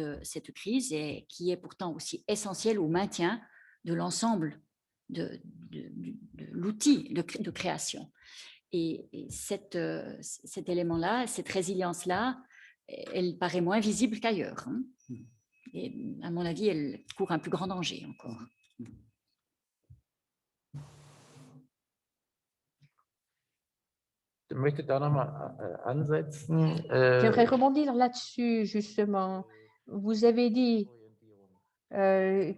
crise et qui est pourtant aussi essentielle au maintien de l'ensemble de l'outil de création. Et cet élément-là, cette résilience-là, elle paraît moins visible qu'ailleurs. Et à mon avis, elle court un plus grand danger encore. J'aimerais rebondir là-dessus, justement. Vous avez dit que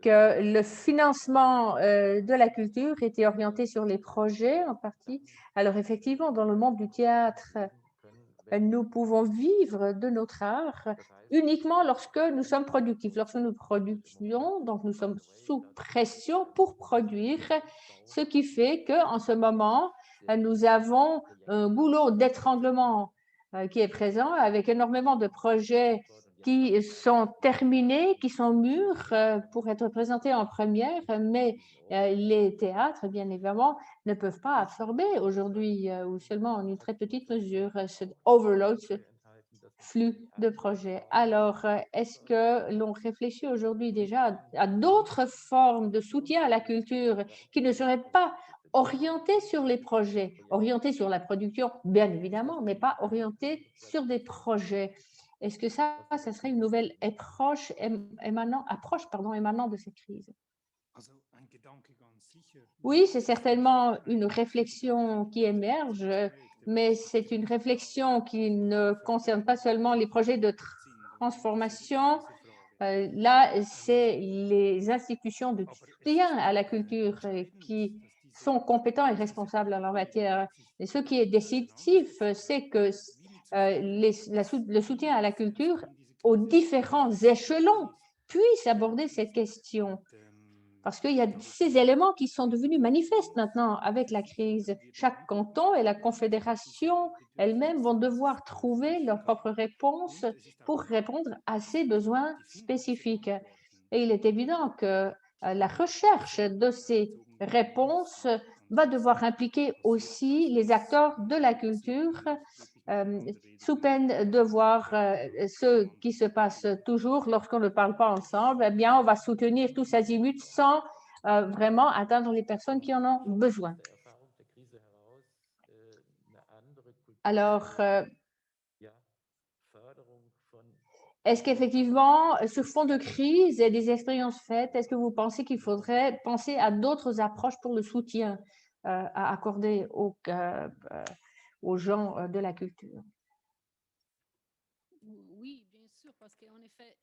le financement de la culture était orienté sur les projets en partie. Alors effectivement, dans le monde du théâtre, nous pouvons vivre de notre art uniquement lorsque nous sommes productifs. Lorsque nous produisons, donc nous sommes sous pression pour produire, ce qui fait qu'en ce moment, nous avons un goulot d'étranglement qui est présent avec énormément de projets qui sont terminés, qui sont mûrs pour être présentés en première, mais les théâtres, bien évidemment, ne peuvent pas absorber aujourd'hui ou seulement en une très petite mesure ce overload, ce flux de projets. Alors, est-ce que l'on réfléchit aujourd'hui déjà à d'autres formes de soutien à la culture qui ne seraient pas orientées sur les projets, orientées sur la production, bien évidemment, mais pas orientées sur des projets? Est-ce que ça serait une nouvelle approche émanant de cette crise? Oui, c'est certainement une réflexion qui émerge, mais c'est une réflexion qui ne concerne pas seulement les projets de transformation. Là, c'est les institutions de soutien à la culture qui sont compétents et responsables en la matière. Et ce qui est décisif, c'est que le soutien à la culture aux différents échelons puisse aborder cette question. Parce qu'il y a ces éléments qui sont devenus manifestes maintenant avec la crise. Chaque canton et la confédération elles-mêmes vont devoir trouver leur propre réponse pour répondre à ces besoins spécifiques. Et il est évident que la recherche de ces réponses va devoir impliquer aussi les acteurs de la culture, sous peine de voir ce qui se passe toujours lorsqu'on ne parle pas ensemble. Eh bien, on va soutenir tous azimuts sans vraiment atteindre les personnes qui en ont besoin. Alors, est-ce qu'effectivement, sur fond de crise et des expériences faites, est-ce que vous pensez qu'il faudrait penser à d'autres approches pour le soutien à accorder aux gens de la culture? Oui, bien sûr, parce qu'en effet,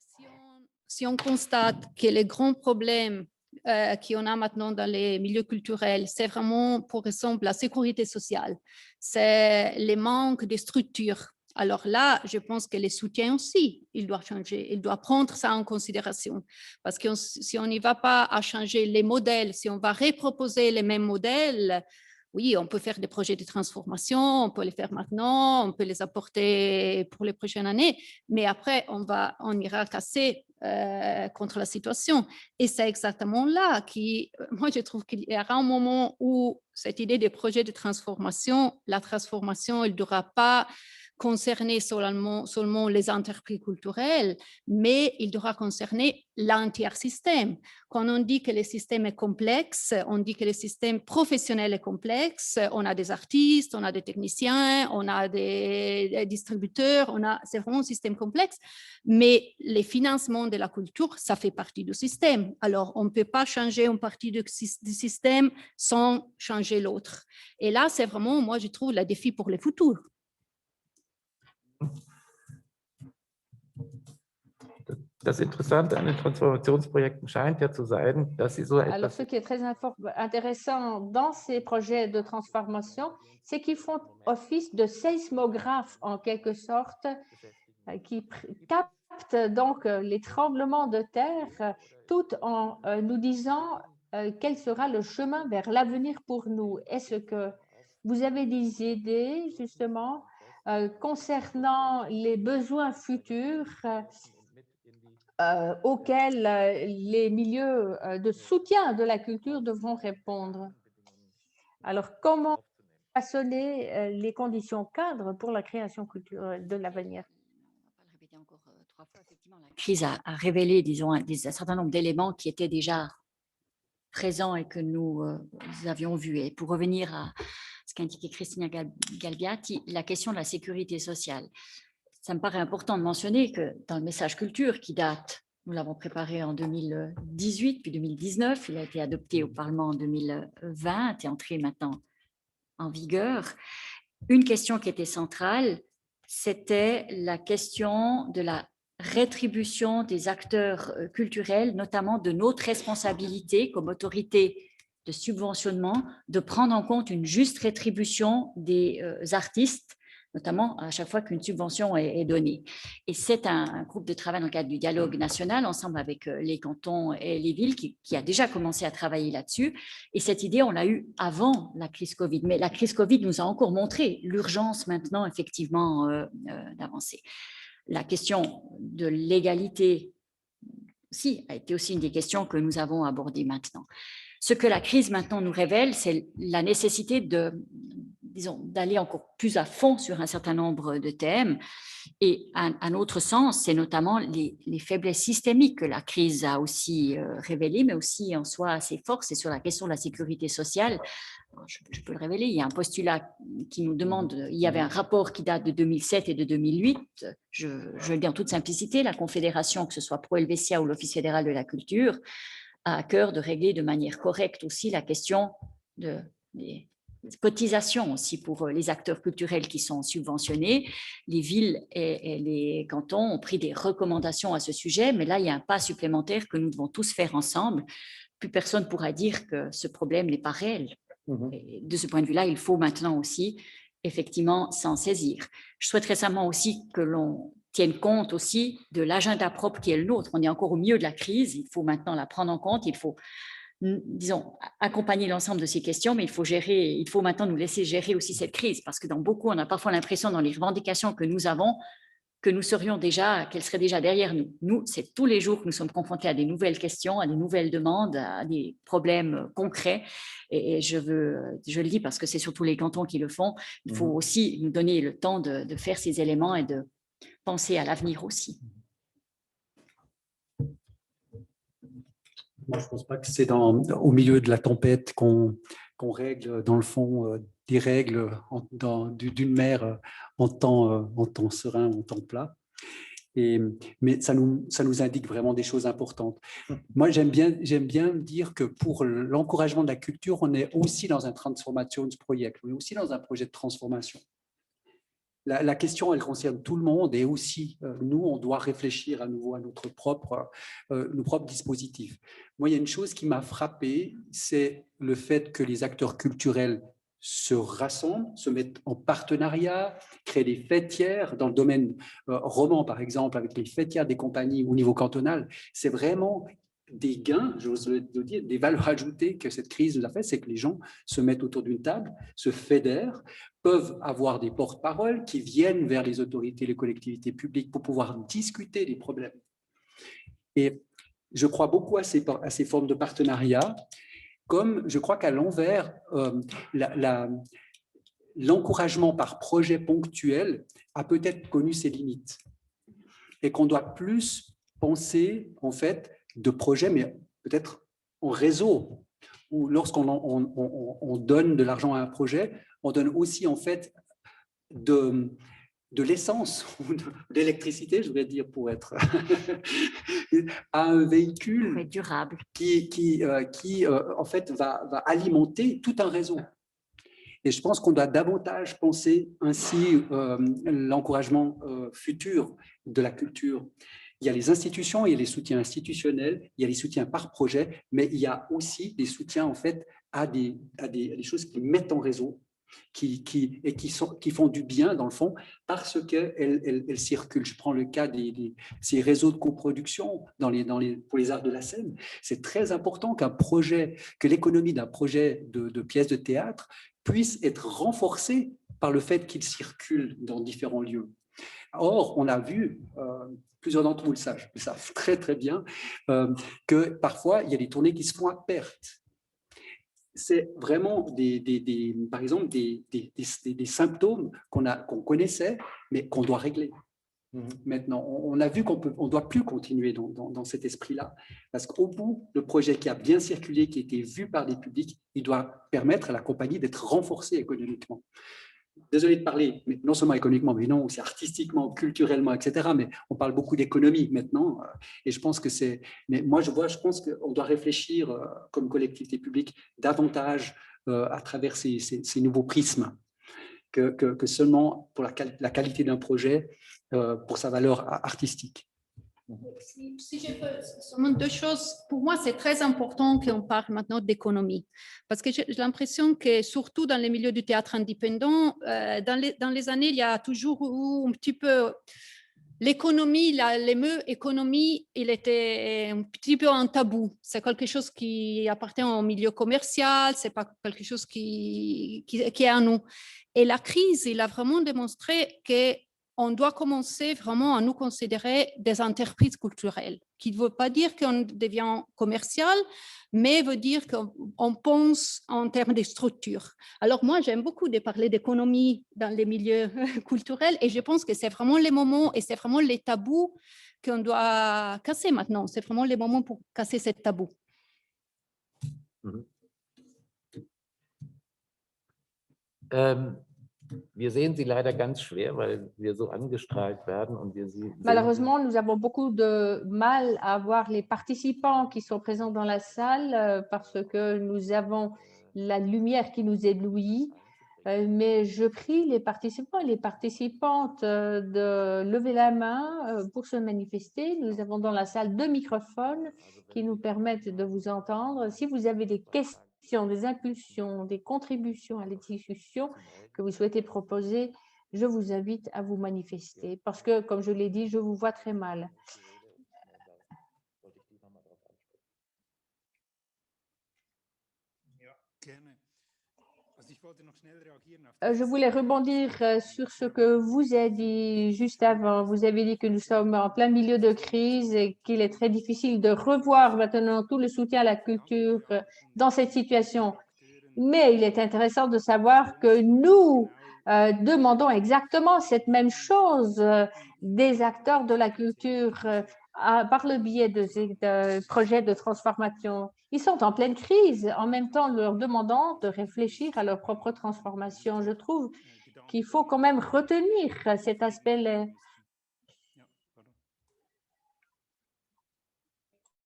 si on constate que les grands problèmes qu'on a maintenant dans les milieux culturels, c'est vraiment, pour exemple, la sécurité sociale, c'est les manques de structures. Alors là, je pense que les soutiens aussi, il doit changer, il doit prendre ça en considération. Parce que si on n'y va pas à changer les modèles, si on va reproposer les mêmes modèles, oui, on peut faire des projets de transformation, on peut les faire maintenant, on peut les apporter pour les prochaines années, mais après, on ira casser contre la situation. Et c'est exactement là moi, je trouve qu'il y aura un moment où cette idée de projet de transformation, la transformation, elle ne devra pas concerner seulement les entreprises culturelles, mais il devra concerner l'entier système. Quand on dit que le système est complexe, on dit que le système professionnel est complexe, on a des artistes, on a des techniciens, on a des distributeurs, c'est vraiment un système complexe, mais les financements de la culture, ça fait partie du système. Alors, on ne peut pas changer une partie du système sans changer l'autre. Et là, c'est vraiment, moi, je trouve, le défi pour le futur. Das Interessante an den Transformationsprojekten scheint ja zu sein, dass sie so Alors, etwas. ce qui est très intéressant dans ces projets de transformation, c'est qu'ils font office de séismographes en quelque sorte, qui captent donc les tremblements de terre tout en nous disant quel sera le chemin vers l'avenir pour nous. Est-ce que vous avez des idées justement concernant les besoins futurs auxquels les milieux de soutien de la culture devront répondre? Alors, comment façonner les conditions cadres pour la création culturelle de l'avenir? La crise a révélé, disons, un certain nombre d'éléments qui étaient déjà présents et que nous avions vus. Et pour revenir à ce qu'indiquait Cristina Galbiati, la question de la sécurité sociale. Ça me paraît important de mentionner que dans le message culture qui date, nous l'avons préparé en 2018 puis 2019, il a été adopté au Parlement en 2020 et entré maintenant en vigueur. Une question qui était centrale, c'était la question de la rétribution des acteurs culturels, notamment de notre responsabilité comme autorité de subventionnement, de prendre en compte une juste rétribution des artistes, notamment à chaque fois qu'une subvention est donnée. Et c'est un groupe de travail dans le cadre du dialogue national, ensemble avec les cantons et les villes, qui a déjà commencé à travailler là-dessus. Et cette idée, on l'a eue avant la crise Covid. Mais la crise Covid nous a encore montré l'urgence maintenant, effectivement, d'avancer. La question de l'égalité aussi a été aussi une des questions que nous avons abordées maintenant. Ce que la crise maintenant nous révèle, c'est la nécessité d'aller encore plus à fond sur un certain nombre de thèmes. Et un autre sens, c'est notamment les faiblesses systémiques que la crise a aussi révélées, mais aussi en soi ses forces. Et sur la question de la sécurité sociale, je peux le révéler, il y a un postulat qui nous demande, il y avait un rapport qui date de 2007 et de 2008, je le dis en toute simplicité, la Confédération, que ce soit Pro Helvetia ou l'Office fédéral de la culture, a à cœur de régler de manière correcte aussi la question des cotisations aussi pour les acteurs culturels qui sont subventionnés. Les villes et les cantons ont pris des recommandations à ce sujet, mais là, il y a un pas supplémentaire que nous devons tous faire ensemble. Plus personne pourra dire que ce problème n'est pas réel. Et de ce point de vue-là, il faut maintenant aussi effectivement s'en saisir. Je souhaite récemment aussi que l'on tienne compte aussi de l'agenda propre qui est le nôtre. On est encore au milieu de la crise, il faut maintenant la prendre en compte, il faut, disons, accompagner l'ensemble de ces questions, mais il faut maintenant nous laisser gérer aussi cette crise, parce que dans beaucoup, on a parfois l'impression dans les revendications que nous avons, que nous serions déjà, qu'elles seraient déjà derrière nous. Nous, c'est tous les jours que nous sommes confrontés à des nouvelles questions, à des nouvelles demandes, à des problèmes concrets. Et je le dis parce que c'est surtout les cantons qui le font. Il faut aussi nous donner le temps de faire ces éléments et de penser à l'avenir aussi. Moi, je ne pense pas que c'est au milieu de la tempête qu'on règle, dans le fond, des règles d'une mer en temps serein, en temps plat. Mais ça nous indique vraiment des choses importantes. Moi, j'aime bien dire que pour l'encouragement de la culture, on est aussi dans un transformationsprojekt, on est aussi dans un projet de transformation. La question, elle concerne tout le monde et aussi, nous, on doit réfléchir à nouveau à nos propres dispositifs. Moi, il y a une chose qui m'a frappé, c'est le fait que les acteurs culturels se rassemblent, se mettent en partenariat, créent des fêtières dans le domaine roman, par exemple, avec les fêtières des compagnies au niveau cantonal. C'est vraiment des gains, j'ose le dire, des valeurs ajoutées que cette crise nous a fait, c'est que les gens se mettent autour d'une table, se fédèrent, peuvent avoir des porte-paroles qui viennent vers les autorités, les collectivités publiques pour pouvoir discuter des problèmes. Et je crois beaucoup à ces formes de partenariat, comme je crois qu'à l'envers, l'encouragement par projet ponctuel a peut-être connu ses limites et qu'on doit plus penser en fait de projets, mais peut-être en réseau, où lorsqu'on on donne de l'argent à un projet, on donne aussi en fait de l'essence ou de l'électricité, je voudrais dire, pour être à un véhicule durable qui en fait va alimenter tout un réseau. Et je pense qu'on doit davantage penser ainsi l'encouragement futur de la culture. Il y a les institutions, il y a les soutiens institutionnels, il y a les soutiens par projet, mais il y a aussi des soutiens en fait à des choses qui mettent en réseau, qui font du bien dans le fond parce qu'elles circulent. Je prends le cas ces réseaux de coproduction pour les arts de la scène. C'est très important que l'économie d'un projet de pièce de théâtre puisse être renforcée par le fait qu'il circule dans différents lieux. Or, on a vu, plusieurs d'entre vous le savent très très bien, que parfois il y a des tournées qui se font à perte. C'est vraiment par exemple des symptômes qu'on connaissait, mais qu'on doit régler. Maintenant, on a vu qu'on ne doit plus continuer dans cet esprit-là, parce qu'au bout, le projet qui a bien circulé, qui a été vu par les publics, il doit permettre à la compagnie d'être renforcée économiquement. Désolé de parler, mais non seulement économiquement, mais non aussi artistiquement, culturellement, etc. Mais on parle beaucoup d'économie maintenant, et je pense que c'est. Mais moi, je pense qu'on doit réfléchir comme collectivité publique davantage à travers ces nouveaux prismes que seulement pour la qualité d'un projet, pour sa valeur artistique. Si je peux, seulement deux choses. Pour moi, c'est très important qu'on parle maintenant d'économie. Parce que j'ai l'impression que, surtout dans les milieux du théâtre indépendant, dans les années, il y a toujours eu un petit peu l'économie, le mot économie, il était un petit peu un tabou. C'est quelque chose qui appartient au milieu commercial, ce n'est pas quelque chose qui est à nous. Et la crise, il a vraiment démontré qu'on doit commencer vraiment à nous considérer des entreprises culturelles, qui ne veut pas dire qu'on devient commercial, mais veut dire qu'on pense en termes de structure. Alors moi, j'aime beaucoup de parler d'économie dans les milieux culturels et je pense que c'est vraiment les moments et c'est vraiment les tabous qu'on doit casser maintenant. C'est vraiment les moments pour casser ces tabous. Wir sehen sie leider ganz schwer, weil wir so angestrahlt werden und wir sie. Malheureusement, nous avons beaucoup de mal à voir les participants qui sont présents dans la salle parce que nous avons la lumière qui nous éblouit. Mais je prie les participants et les participantes de lever la main pour se manifester. Nous avons dans la salle 2 microphones qui nous permettent de vous entendre. Si vous avez des questions suggestions, des impulsions, des contributions à la discussion que vous souhaitez proposer, je vous invite à vous manifester parce que, comme je l'ai dit, je vous vois très mal. Je voulais rebondir sur ce que vous avez dit juste avant. Vous avez dit que nous sommes en plein milieu de crise et qu'il est très difficile de revoir maintenant tout le soutien à la culture dans cette situation. Mais il est intéressant de savoir que nous demandons exactement cette même chose des acteurs de la culture par le biais de projets de transformation. Ils sont en pleine crise, en même temps leur demandant de réfléchir à leur propre transformation. Je trouve qu'il faut quand même retenir cet aspect-là.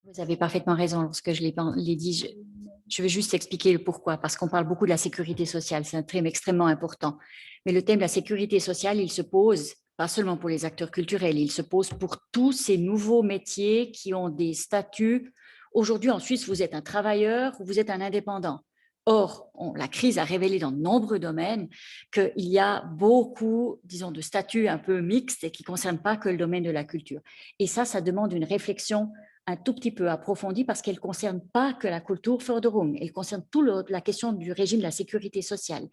Vous avez parfaitement raison lorsque je l'ai dit. Je vais juste expliquer le pourquoi, parce qu'on parle beaucoup de la sécurité sociale. C'est un thème extrêmement important. Mais le thème de la sécurité sociale, il se pose pas seulement pour les acteurs culturels, il se pose pour tous ces nouveaux métiers qui ont des statuts. Aujourd'hui, en Suisse, vous êtes un travailleur ou vous êtes un indépendant. Or, la crise a révélé dans de nombreux domaines qu'il y a beaucoup, disons, de statuts un peu mixtes et qui ne concernent pas que le domaine de la culture. Et ça demande une réflexion un tout petit peu approfondie parce qu'elle ne concerne pas que la Kulturförderung, elle concerne toute la question du régime de la sécurité sociale.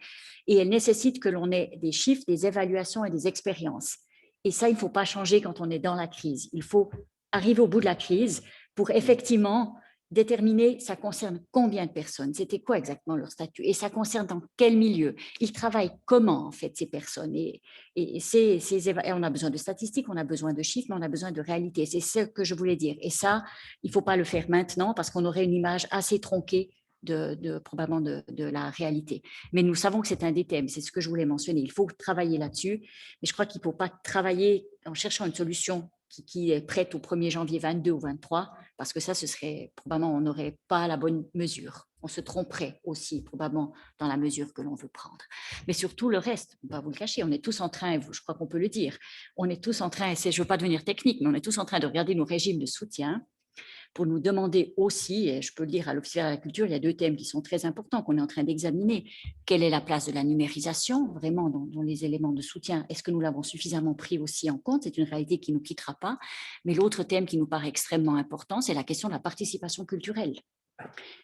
Et elle nécessite que l'on ait des chiffres, des évaluations et des expériences. Et ça, il ne faut pas changer quand on est dans la crise. Il faut arriver au bout de la crise pour effectivement déterminer ça concerne combien de personnes, c'était quoi exactement leur statut et ça concerne dans quel milieu, ils travaillent comment en fait ces personnes et on a besoin de statistiques, on a besoin de chiffres, mais on a besoin de réalité, c'est ce que je voulais dire et ça, il ne faut pas le faire maintenant parce qu'on aurait une image assez tronquée probablement de la réalité. Mais nous savons que c'est un des thèmes, c'est ce que je voulais mentionner, il faut travailler là-dessus, mais je crois qu'il ne faut pas travailler en cherchant une solution qui est prête au 1er janvier 22 ou 23, parce que ça, ce serait probablement, on n'aurait pas la bonne mesure. On se tromperait aussi probablement dans la mesure que l'on veut prendre. Mais surtout le reste, on ne va pas vous le cacher, on est tous en train, je crois qu'on peut le dire, on est tous en train, je ne veux pas devenir technique, mais on est tous en train de regarder nos régimes de soutien pour nous demander aussi, et je peux le dire à l'Office de la culture, il y a deux thèmes qui sont très importants qu'on est en train d'examiner. Quelle est la place de la numérisation, vraiment dans les éléments de soutien? Est-ce que nous l'avons suffisamment pris aussi en compte? C'est une réalité qui ne nous quittera pas. Mais l'autre thème qui nous paraît extrêmement important, c'est la question de la participation culturelle.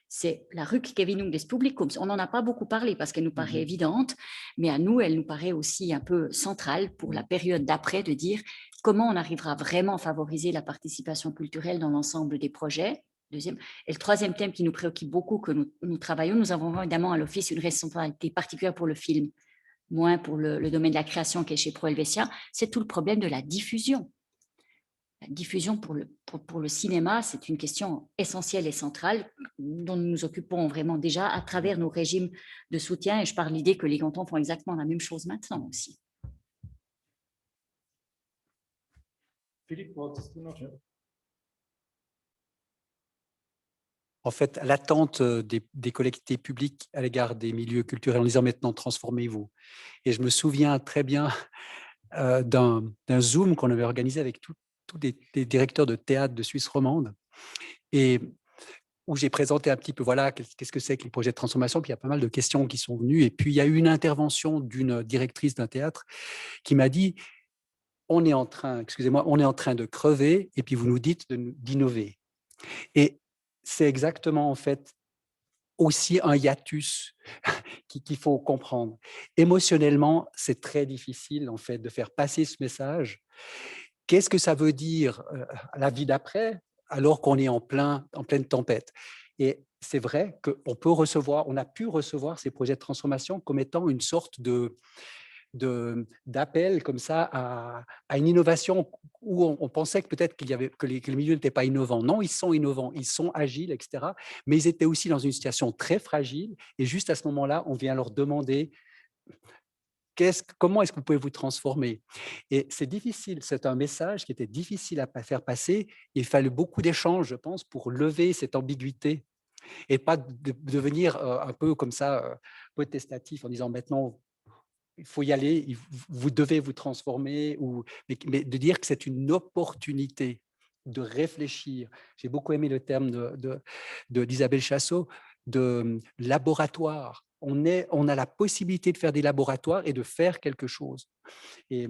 C'est la Rückgewinnung des Publikums. On n'en a pas beaucoup parlé parce qu'elle nous paraît évidente, mais à nous, elle nous paraît aussi un peu centrale pour la période d'après de dire comment on arrivera vraiment à favoriser la participation culturelle dans l'ensemble des projets. Deuxième. Et le troisième thème qui nous préoccupe beaucoup, que nous travaillons, nous avons évidemment à l'Office une responsabilité particulière pour le film, moins pour le domaine de la création qui est chez Pro Helvetia, c'est tout le problème de la diffusion. La diffusion pour le cinéma, c'est une question essentielle et centrale dont nous nous occupons vraiment déjà à travers nos régimes de soutien. Et je parle de l'idée que les cantons font exactement la même chose maintenant aussi. Philippe, wolltest du noch? En fait, l'attente des collectivités publiques à l'égard des milieux culturels en disant maintenant transformez-vous. Et je me souviens très bien d'un Zoom qu'on avait organisé avec tous des directeurs de théâtre de Suisse romande et où j'ai présenté un petit peu, voilà, qu'est-ce que c'est que les projets de transformation, puis il y a pas mal de questions qui sont venues et puis il y a eu une intervention d'une directrice d'un théâtre qui m'a dit on est en train de crever et puis vous nous dites d'innover. Et c'est exactement en fait aussi un hiatus qu'il faut comprendre. Émotionnellement, c'est très difficile en fait de faire passer ce message. Qu'est-ce que ça veut dire la vie d'après alors qu'on est en pleine tempête? Et c'est vrai qu'on peut recevoir, on a pu recevoir ces projets de transformation comme étant une sorte d'appel comme ça à une innovation où on pensait que peut-être que les milieux n'étaient pas innovants. Non, ils sont innovants, ils sont agiles, etc. Mais ils étaient aussi dans une situation très fragile. Et juste à ce moment-là, on vient leur demander comment est-ce que vous pouvez vous transformer? Et c'est difficile, c'est un message qui était difficile à faire passer. Il fallait beaucoup d'échanges, je pense, pour lever cette ambiguïté et pas devenir un peu comme ça, protestatif en disant maintenant, il faut y aller, vous devez vous transformer, mais de dire que c'est une opportunité de réfléchir. J'ai beaucoup aimé le terme d'Isabelle Chassot, de laboratoires. On a la possibilité de faire des laboratoires et de faire quelque chose. Et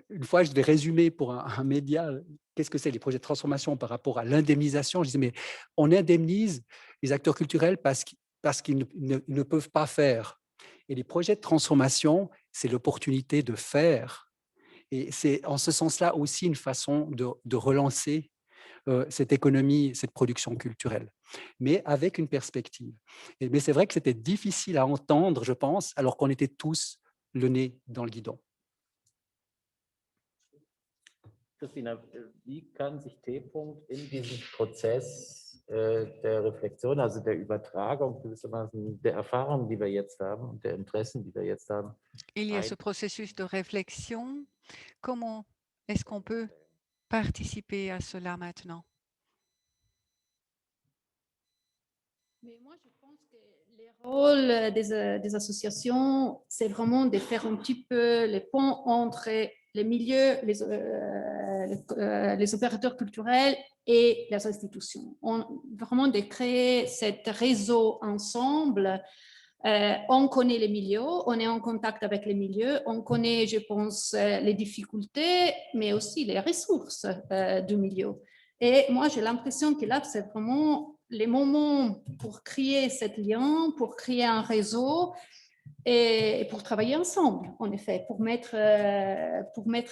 une fois, je devais résumer pour un média, qu'est-ce que c'est les projets de transformation par rapport à l'indemnisation. Je disais, mais on indemnise les acteurs culturels parce qu'ils ne peuvent pas faire. Et les projets de transformation, c'est l'opportunité de faire. Et c'est en ce sens-là aussi une façon de relancer cette économie, cette production culturelle, mais avec une perspective. Mais c'est vrai que c'était difficile à entendre, je pense, alors qu'on était tous le nez dans le guidon. Christina, wie kann sich T-Punkt in diesem Prozess der Reflexion, also der Übertragung gewissermaßen der Erfahrungen, die wir jetzt haben und der Interessen, die wir jetzt haben, Il y a ce processus de réflexion. Comment est-ce qu'on peut participer à cela maintenant? Mais moi, je pense que les rôles des associations, c'est vraiment de faire un petit peu les ponts entre les milieux, les opérateurs culturels et les institutions. Vraiment de créer cet réseau ensemble. On connaît les milieux, on est en contact avec les milieux, on connaît, je pense, les difficultés, mais aussi les ressources du milieu. Et moi, j'ai l'impression que là, c'est vraiment les moments pour créer ce lien, pour créer un réseau et pour travailler ensemble, en effet, pour mettre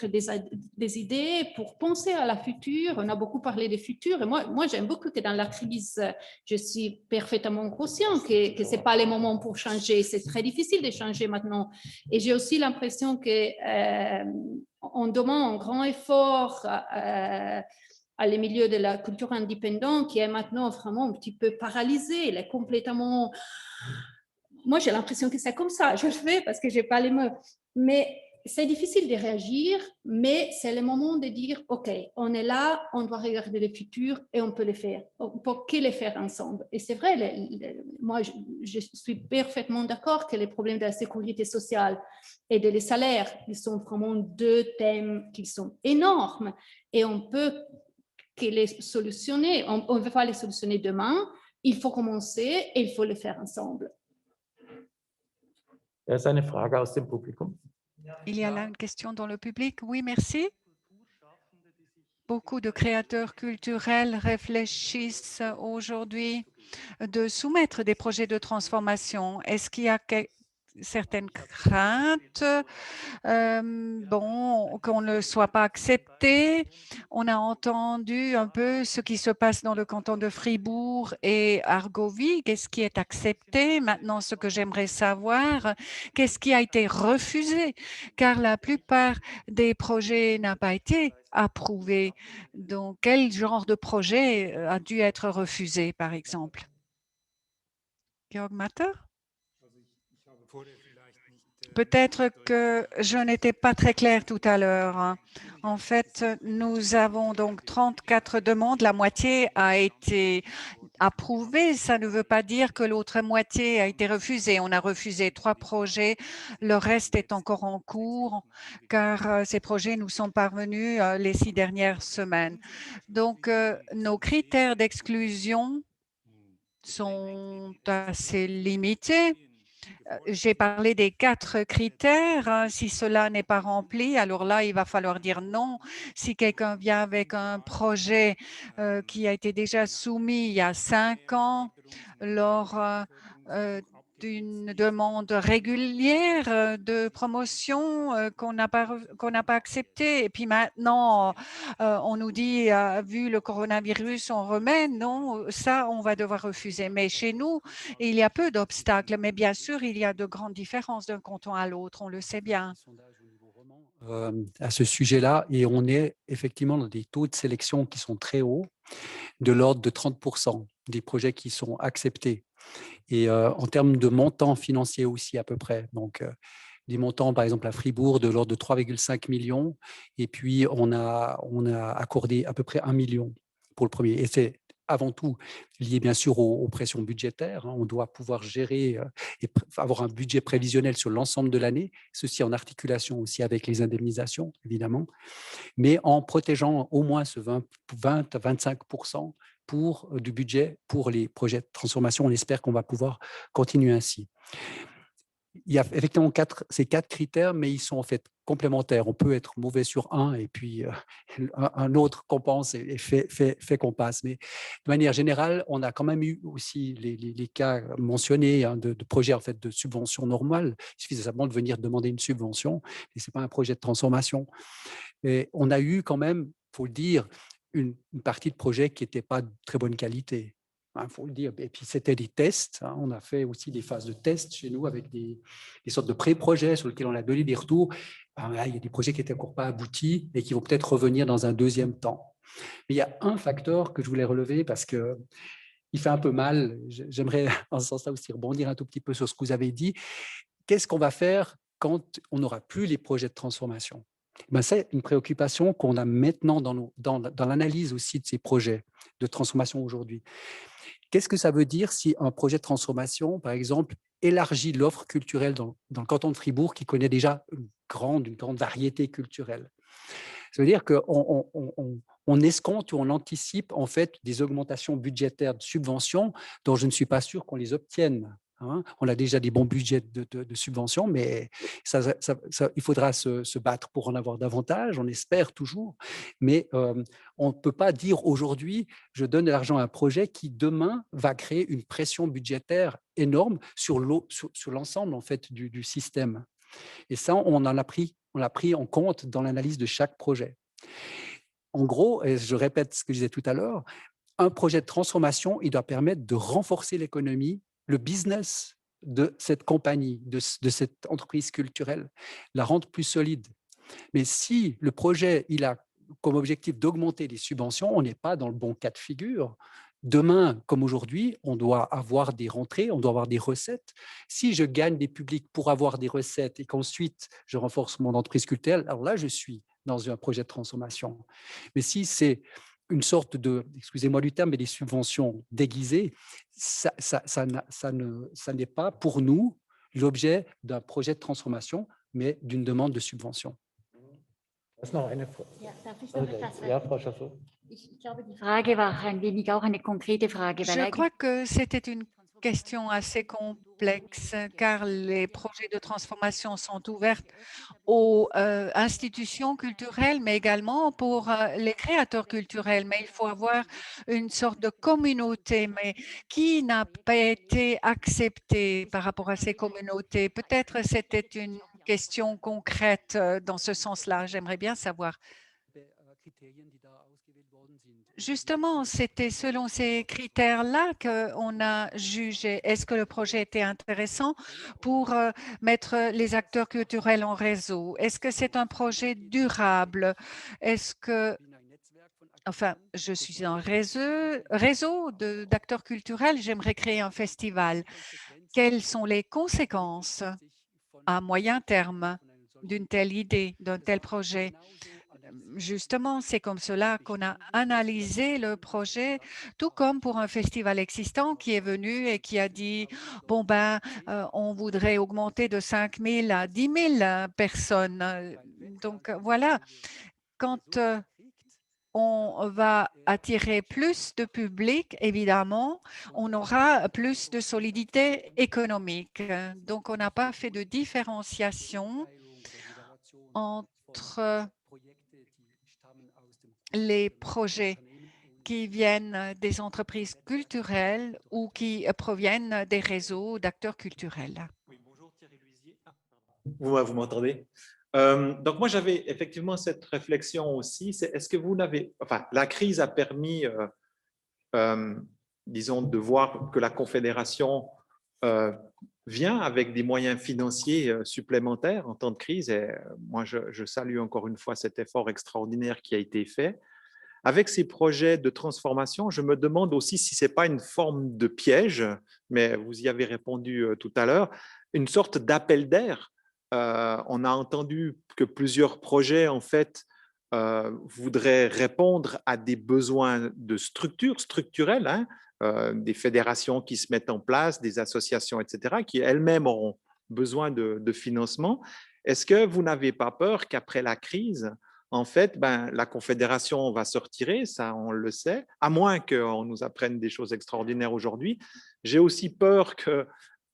des idées, pour penser à la future. On a beaucoup parlé des futurs et moi j'aime beaucoup que dans la crise, je suis parfaitement conscient que ce n'est pas le moment pour changer. C'est très difficile de changer maintenant. Et j'ai aussi l'impression qu'on demande un grand effort à les milieux de la culture indépendante qui est maintenant vraiment un petit peu paralysé. Il est complètement... Moi, j'ai l'impression que c'est comme ça. Je le fais parce que je n'ai pas les mots. Mais c'est difficile de réagir, mais c'est le moment de dire, OK, on est là, on doit regarder le futur et on peut le faire. On peut que le faire ensemble. Et c'est vrai, moi, je suis parfaitement d'accord que les problèmes de la sécurité sociale et de les salaires, ils sont vraiment deux thèmes qui sont énormes. Et on peut que les solutionner. On ne va pas les solutionner demain. Il faut commencer et il faut le faire ensemble. Da ist eine Frage aus dem Publikum. Il y a là une question dans le public. Oui, merci. Beaucoup de créateurs culturels réfléchissent aujourd'hui de soumettre des projets de transformation. Est-ce qu'il y a certaines craintes, qu'on ne soit pas accepté? On a entendu un peu ce qui se passe dans le canton de Fribourg et Argovie. Qu'est-ce qui est accepté? Maintenant, ce que j'aimerais savoir, qu'est-ce qui a été refusé? Car la plupart des projets n'ont pas été approuvé. Donc, quel genre de projet a dû être refusé, par exemple? Georg Matter? Peut-être que je n'étais pas très claire tout à l'heure. En fait, nous avons donc 34 demandes. La moitié a été approuvée. Ça ne veut pas dire que l'autre moitié a été refusée. On a refusé 3 projets. Le reste est encore en cours car ces projets nous sont parvenus les 6 dernières semaines. Donc, nos critères d'exclusion sont assez limités. J'ai parlé des 4 critères. Si cela n'est pas rempli, alors là, il va falloir dire non. Si quelqu'un vient avec un projet qui a été déjà soumis il y a 5 ans, lors d'une demande régulière de promotion qu'on n'a pas acceptée. Et puis maintenant, on nous dit, vu le coronavirus, on remet. Non, ça, on va devoir refuser. Mais chez nous, il y a peu d'obstacles. Mais bien sûr, il y a de grandes différences d'un canton à l'autre. On le sait bien. À ce sujet-là, et on est effectivement dans des taux de sélection qui sont très hauts, de l'ordre de 30% des projets qui sont acceptés. Et en termes de montants financiers aussi à peu près. Donc, des montants, par exemple, à Fribourg, de l'ordre de 3,5 millions. Et puis, on a accordé à peu près 1 million pour le premier. Et c'est avant tout lié bien sûr aux pressions budgétaires. On doit pouvoir gérer et avoir un budget prévisionnel sur l'ensemble de l'année, ceci en articulation aussi avec les indemnisations, évidemment, mais en protégeant au moins ce 20 à 25% du budget pour les projets de transformation. On espère qu'on va pouvoir continuer ainsi. Il y a effectivement ces 4 critères, mais ils sont en fait complémentaires. On peut être mauvais sur un et puis un autre compense et fait qu'on passe. Mais de manière générale, on a quand même eu aussi les cas mentionnés de projets en fait, de subvention normale. Il suffit simplement de venir demander une subvention, et ce n'est pas un projet de transformation. Et on a eu quand même, il faut le dire, une partie de projets qui n'étaient pas de très bonne qualité. Il faut le dire. Et puis, c'était des tests. On a fait aussi des phases de tests chez nous avec des sortes de pré-projets sur lesquels on a donné des retours. Là, il y a des projets qui n'étaient encore pas aboutis et qui vont peut-être revenir dans un deuxième temps. Mais il y a un facteur que je voulais relever parce qu'il fait un peu mal. J'aimerais, en ce sens-là, aussi rebondir un tout petit peu sur ce que vous avez dit. Qu'est-ce qu'on va faire quand on n'aura plus les projets de transformation? C'est une préoccupation qu'on a maintenant dans l'analyse aussi de ces projets de transformation aujourd'hui. Qu'est-ce que ça veut dire si un projet de transformation, par exemple, élargit l'offre culturelle dans le canton de Fribourg, qui connaît déjà une grande variété culturelle? Ça veut dire qu'on escompte ou on anticipe en fait des augmentations budgétaires de subventions dont je ne suis pas sûr qu'on les obtienne. On a déjà des bons budgets de subventions, mais il faudra se battre pour en avoir davantage, on espère toujours. Mais on ne peut pas dire aujourd'hui, je donne de l'argent à un projet qui demain va créer une pression budgétaire énorme sur l'ensemble en fait, du système. Et ça, on l'a pris en compte dans l'analyse de chaque projet. En gros, et je répète ce que je disais tout à l'heure, un projet de transformation, il doit permettre de renforcer l'économie, le business de cette compagnie, de cette entreprise culturelle, la rendre plus solide. Mais si le projet, il a comme objectif d'augmenter les subventions, on n'est pas dans le bon cas de figure. Demain, comme aujourd'hui, on doit avoir des rentrées, on doit avoir des recettes. Si je gagne des publics pour avoir des recettes et qu'ensuite je renforce mon entreprise culturelle, alors là, je suis dans un projet de transformation. Mais si c'est une sorte de, excusez-moi du terme, mais des subventions déguisées, ça n'est pas pour nous l'objet d'un projet de transformation, mais d'une demande de subvention. Ist noch eine Frage? Ja, darf ich noch etwas Ja, Frau Chassot. Ich glaube, die Frage war ein wenig auch eine konkrete Frage. Weil Je crois que c'était une question assez complexe car les projets de transformation sont ouverts aux institutions culturelles, mais également pour les créateurs culturels. Mais il faut avoir une sorte de communauté, mais qui n'a pas été acceptée par rapport à ces communautés? Peut-être c'était une question concrète dans ce sens-là. J'aimerais bien savoir. Justement, c'était selon ces critères-là qu'on a jugé. Est-ce que le projet était intéressant pour mettre les acteurs culturels en réseau? Est-ce que c'est un projet durable? Est-ce que, enfin, je suis un réseau d'acteurs culturels, j'aimerais créer un festival. Quelles sont les conséquences à moyen terme d'une telle idée, d'un tel projet? Justement, c'est comme cela qu'on a analysé le projet, tout comme pour un festival existant qui est venu et qui a dit, bon on voudrait augmenter de 5 000 à 10 000 personnes. Donc voilà, quand on va attirer plus de public, évidemment, on aura plus de solidité économique. Donc on n'a pas fait de différenciation entre les projets qui viennent des entreprises culturelles ou qui proviennent des réseaux d'acteurs culturels. Oui, bonjour Thierry Luisier. Vous m'entendez? Donc moi j'avais effectivement cette réflexion aussi. Est-ce que vous n'avez, enfin la crise a permis, disons, de voir que la Confédération vient avec des moyens financiers supplémentaires en temps de crise. Et moi, je salue encore une fois cet effort extraordinaire qui a été fait. Avec ces projets de transformation, je me demande aussi si ce n'est pas une forme de piège, mais vous y avez répondu tout à l'heure, une sorte d'appel d'air. On a entendu que plusieurs projets, en fait, voudrait répondre à des besoins de structurels, hein, des fédérations qui se mettent en place, des associations, etc., qui elles-mêmes auront besoin de financement. Est-ce que vous n'avez pas peur qu'après la crise, en fait, la Confédération va se retirer, ça on le sait, à moins qu'on nous apprenne des choses extraordinaires aujourd'hui. J'ai aussi peur que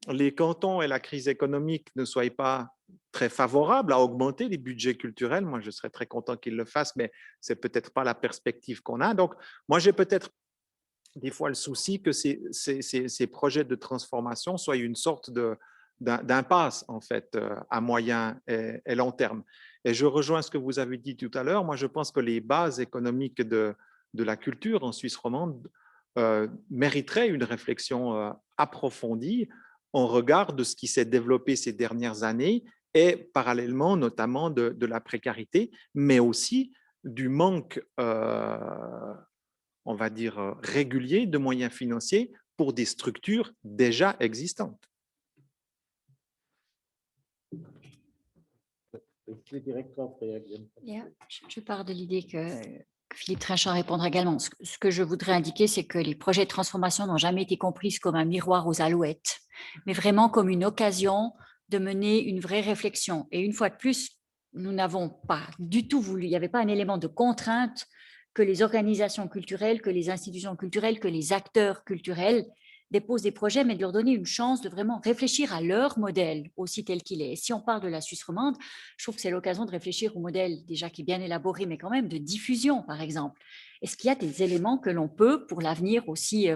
les cantons et la crise économique ne soient pas très favorables à augmenter les budgets culturels. Moi, je serais très content qu'ils le fassent, mais ce n'est peut-être pas la perspective qu'on a. Donc, moi, j'ai peut-être des fois le souci que ces projets de transformation soient une sorte d'impasse, en fait, à moyen et long terme. Et je rejoins ce que vous avez dit tout à l'heure. Moi, je pense que les bases économiques de la culture en Suisse romande mériteraient une réflexion approfondie en regard de ce qui s'est développé ces dernières années et parallèlement, notamment, de la précarité, mais aussi du manque, on va dire, régulier de moyens financiers pour des structures déjà existantes. Je pars de l'idée que Philippe Trinchant répondra également. Ce que je voudrais indiquer, c'est que les projets de transformation n'ont jamais été compris comme un miroir aux alouettes, mais vraiment comme une occasion de mener une vraie réflexion. Et une fois de plus, nous n'avons pas du tout voulu, il n'y avait pas un élément de contrainte que les organisations culturelles, que les institutions culturelles, que les acteurs culturels déposent des projets, mais de leur donner une chance de vraiment réfléchir à leur modèle aussi tel qu'il est. Et si on parle de la Suisse romande, je trouve que c'est l'occasion de réfléchir au modèle déjà qui est bien élaboré, mais quand même de diffusion, par exemple. Est-ce qu'il y a des éléments que l'on peut, pour l'avenir aussi,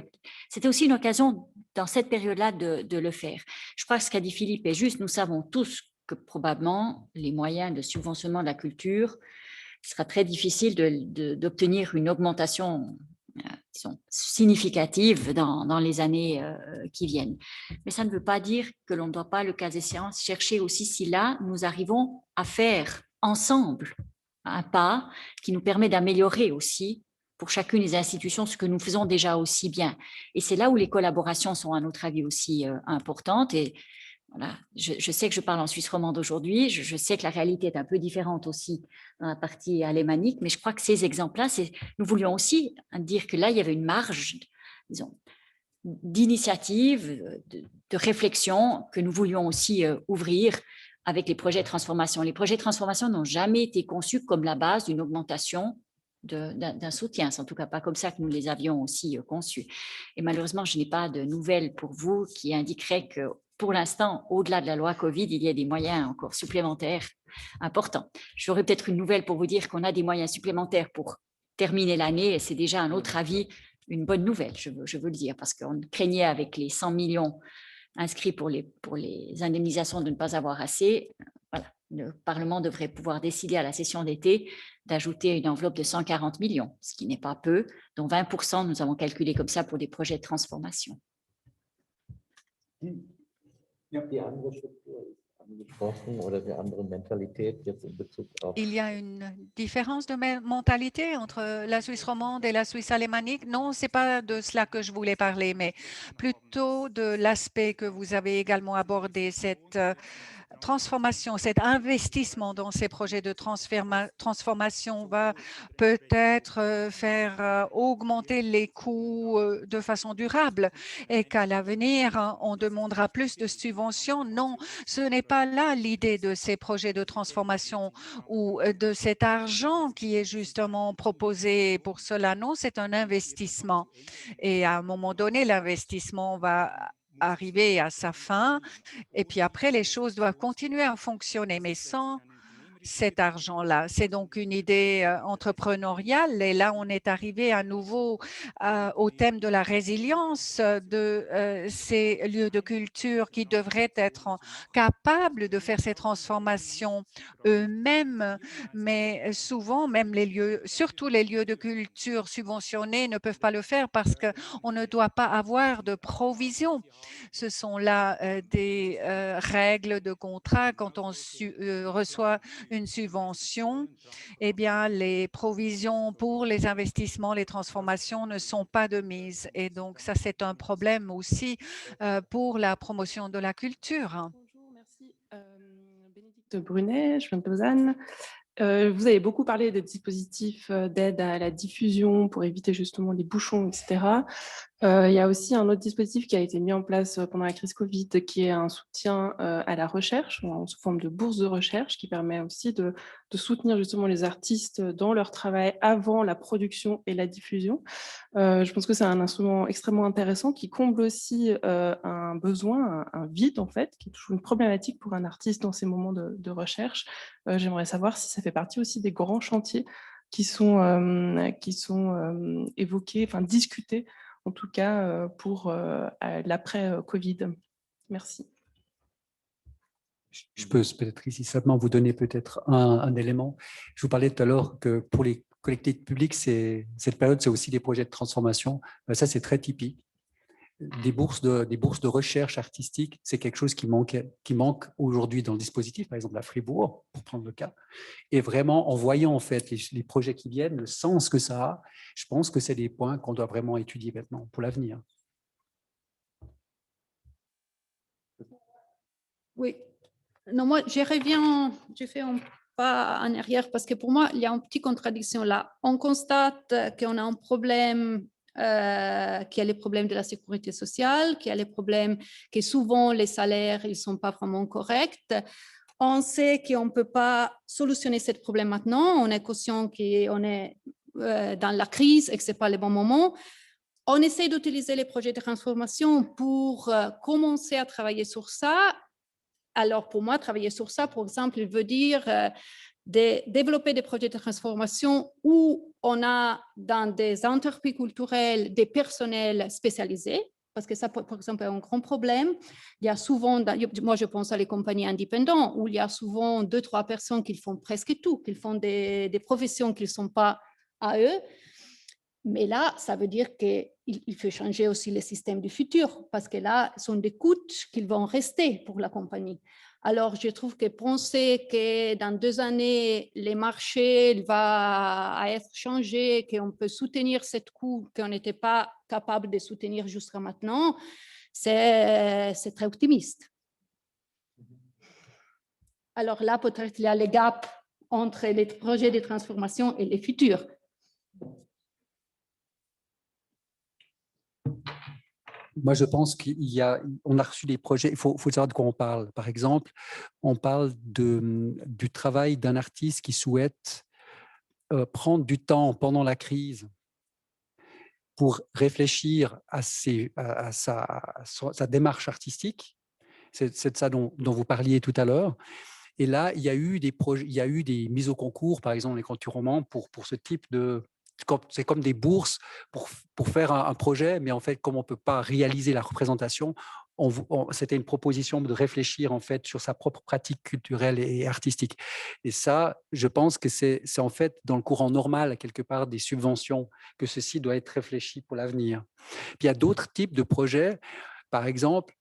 c'était aussi une occasion dans cette période-là de le faire. Je crois que ce qu'a dit Philippe est juste. Nous savons tous que probablement les moyens de subventionnement de la culture, ce sera très difficile d'obtenir une augmentation significative dans les années qui viennent. Mais ça ne veut pas dire que l'on ne doit pas, le cas échéant, chercher aussi si là, nous arrivons à faire ensemble un pas qui nous permet d'améliorer aussi pour chacune des institutions ce que nous faisons déjà aussi bien. Et c'est là où les collaborations sont, à notre avis, aussi importantes. Et voilà, je sais que je parle en Suisse romande aujourd'hui, je sais que la réalité est un peu différente aussi dans la partie alémanique, mais je crois que ces exemples-là, nous voulions aussi dire que là, il y avait une marge, disons, d'initiative, de réflexion que nous voulions aussi ouvrir avec les projets de transformation. Les projets de transformation n'ont jamais été conçus comme la base d'une augmentation d'un soutien. C'est en tout cas pas comme ça que nous les avions aussi conçus. Et malheureusement, je n'ai pas de nouvelles pour vous qui indiqueraient que pour l'instant, au-delà de la loi Covid, il y a des moyens encore supplémentaires importants. J'aurais peut-être une nouvelle pour vous dire qu'on a des moyens supplémentaires pour terminer l'année, et c'est déjà, à notre avis, une bonne nouvelle, je veux le dire, parce qu'on craignait avec les 100 millions inscrits pour les indemnisations de ne pas avoir assez. Voilà, le Parlement devrait pouvoir décider à la session d'été d'ajouter une enveloppe de 140 millions, ce qui n'est pas peu, dont 20%, nous avons calculé comme ça pour des projets de transformation. Il y a une différence de mentalité entre la Suisse romande et la Suisse alémanique. Non, ce n'est pas de cela que je voulais parler, mais plutôt de l'aspect que vous avez également abordé, cette transformation, cet investissement dans ces projets de transformation va peut-être faire augmenter les coûts de façon durable et qu'à l'avenir, on demandera plus de subventions. Non, ce n'est pas là l'idée de ces projets de transformation ou de cet argent qui est justement proposé pour cela. Non, c'est un investissement. Et à un moment donné, l'investissement va arriver à sa fin et puis après, les choses doivent continuer à fonctionner, mais sans cet argent-là. C'est donc une idée entrepreneuriale et là, on est arrivé à nouveau au thème de la résilience de ces lieux de culture qui devraient être capables de faire ces transformations eux-mêmes, mais souvent, même les lieux, surtout les lieux de culture subventionnés ne peuvent pas le faire parce qu'on ne doit pas avoir de provision. Ce sont là des règles de contrat quand on reçoit une subvention, eh bien, les provisions pour les investissements, les transformations ne sont pas de mise. Et donc, ça, c'est un problème aussi pour la promotion de la culture. Bonjour, merci. Bénédicte Brunet, je viens de Lausanne. Vous avez beaucoup parlé des dispositifs d'aide à la diffusion pour éviter justement les bouchons, etc. Il y a aussi un autre dispositif qui a été mis en place pendant la crise Covid, qui est un soutien à la recherche, sous forme de bourse de recherche, qui permet aussi de soutenir justement les artistes dans leur travail avant la production et la diffusion. Je pense que c'est un instrument extrêmement intéressant qui comble aussi un besoin, un vide en fait, qui est toujours une problématique pour un artiste dans ces moments de recherche. J'aimerais savoir si ça fait partie aussi des grands chantiers qui sont évoqués, enfin discutés en tout cas pour l'après-Covid. Merci. Je peux peut-être ici simplement vous donner peut-être un élément. Je vous parlais tout à l'heure que pour les collectivités publiques, cette période, c'est aussi des projets de transformation. Ça, c'est très typique. Des bourses de recherche artistique, c'est quelque chose qui manque aujourd'hui dans le dispositif, par exemple à Fribourg, pour prendre le cas. Et vraiment, en voyant en fait les projets qui viennent, le sens que ça a, je pense que c'est des points qu'on doit vraiment étudier maintenant pour l'avenir. Oui. Non, moi, je reviens, je fais un pas en arrière parce que pour moi, il y a une petite contradiction là. On constate qu'on a un problème, qu'il y a les problèmes de la sécurité sociale, qu'il y a les problèmes que souvent les salaires, ils ne sont pas vraiment corrects. On sait qu'on ne peut pas solutionner ce problème maintenant. On est conscient qu'on est dans la crise et que ce n'est pas le bon moment. On essaie d'utiliser les projets de transformation pour commencer à travailler sur ça. Alors, pour moi, travailler sur ça, par exemple, il veut dire de développer des projets de transformation où on a dans des entreprises culturelles des personnels spécialisés, parce que ça, par exemple, est un grand problème. Il y a souvent, moi, je pense à les compagnies indépendantes, où il y a souvent 2-3 personnes qui font presque tout, qui font des professions qui ne sont pas à eux. Mais là, ça veut dire qu'il faut changer aussi le système du futur, parce que là, ce sont des coûts qui vont rester pour la compagnie. Alors, je trouve que penser que dans 2 années, les marchés vont être changés, qu'on peut soutenir cette coût qu'on n'était pas capable de soutenir jusqu'à maintenant, c'est très optimiste. Alors là, peut-être il y a le gap entre les projets de transformation et les futurs. Moi, je pense qu'on a reçu des projets, il faut savoir de quoi on parle. Par exemple, on parle du travail d'un artiste qui souhaite prendre du temps pendant la crise pour réfléchir à sa démarche artistique. C'est de ça dont vous parliez tout à l'heure. Et là, il y a eu des projets, il y a eu des mises au concours, par exemple, les Cantus romans, pour ce type de... C'est comme des bourses pour faire un projet, mais en fait, comme on ne peut pas réaliser la représentation, c'était une proposition de réfléchir en fait sur sa propre pratique culturelle et artistique. Et ça, je pense que c'est en fait dans le courant normal, quelque part, des subventions, que ceci doit être réfléchi pour l'avenir. Puis il y a d'autres types de projets, par exemple,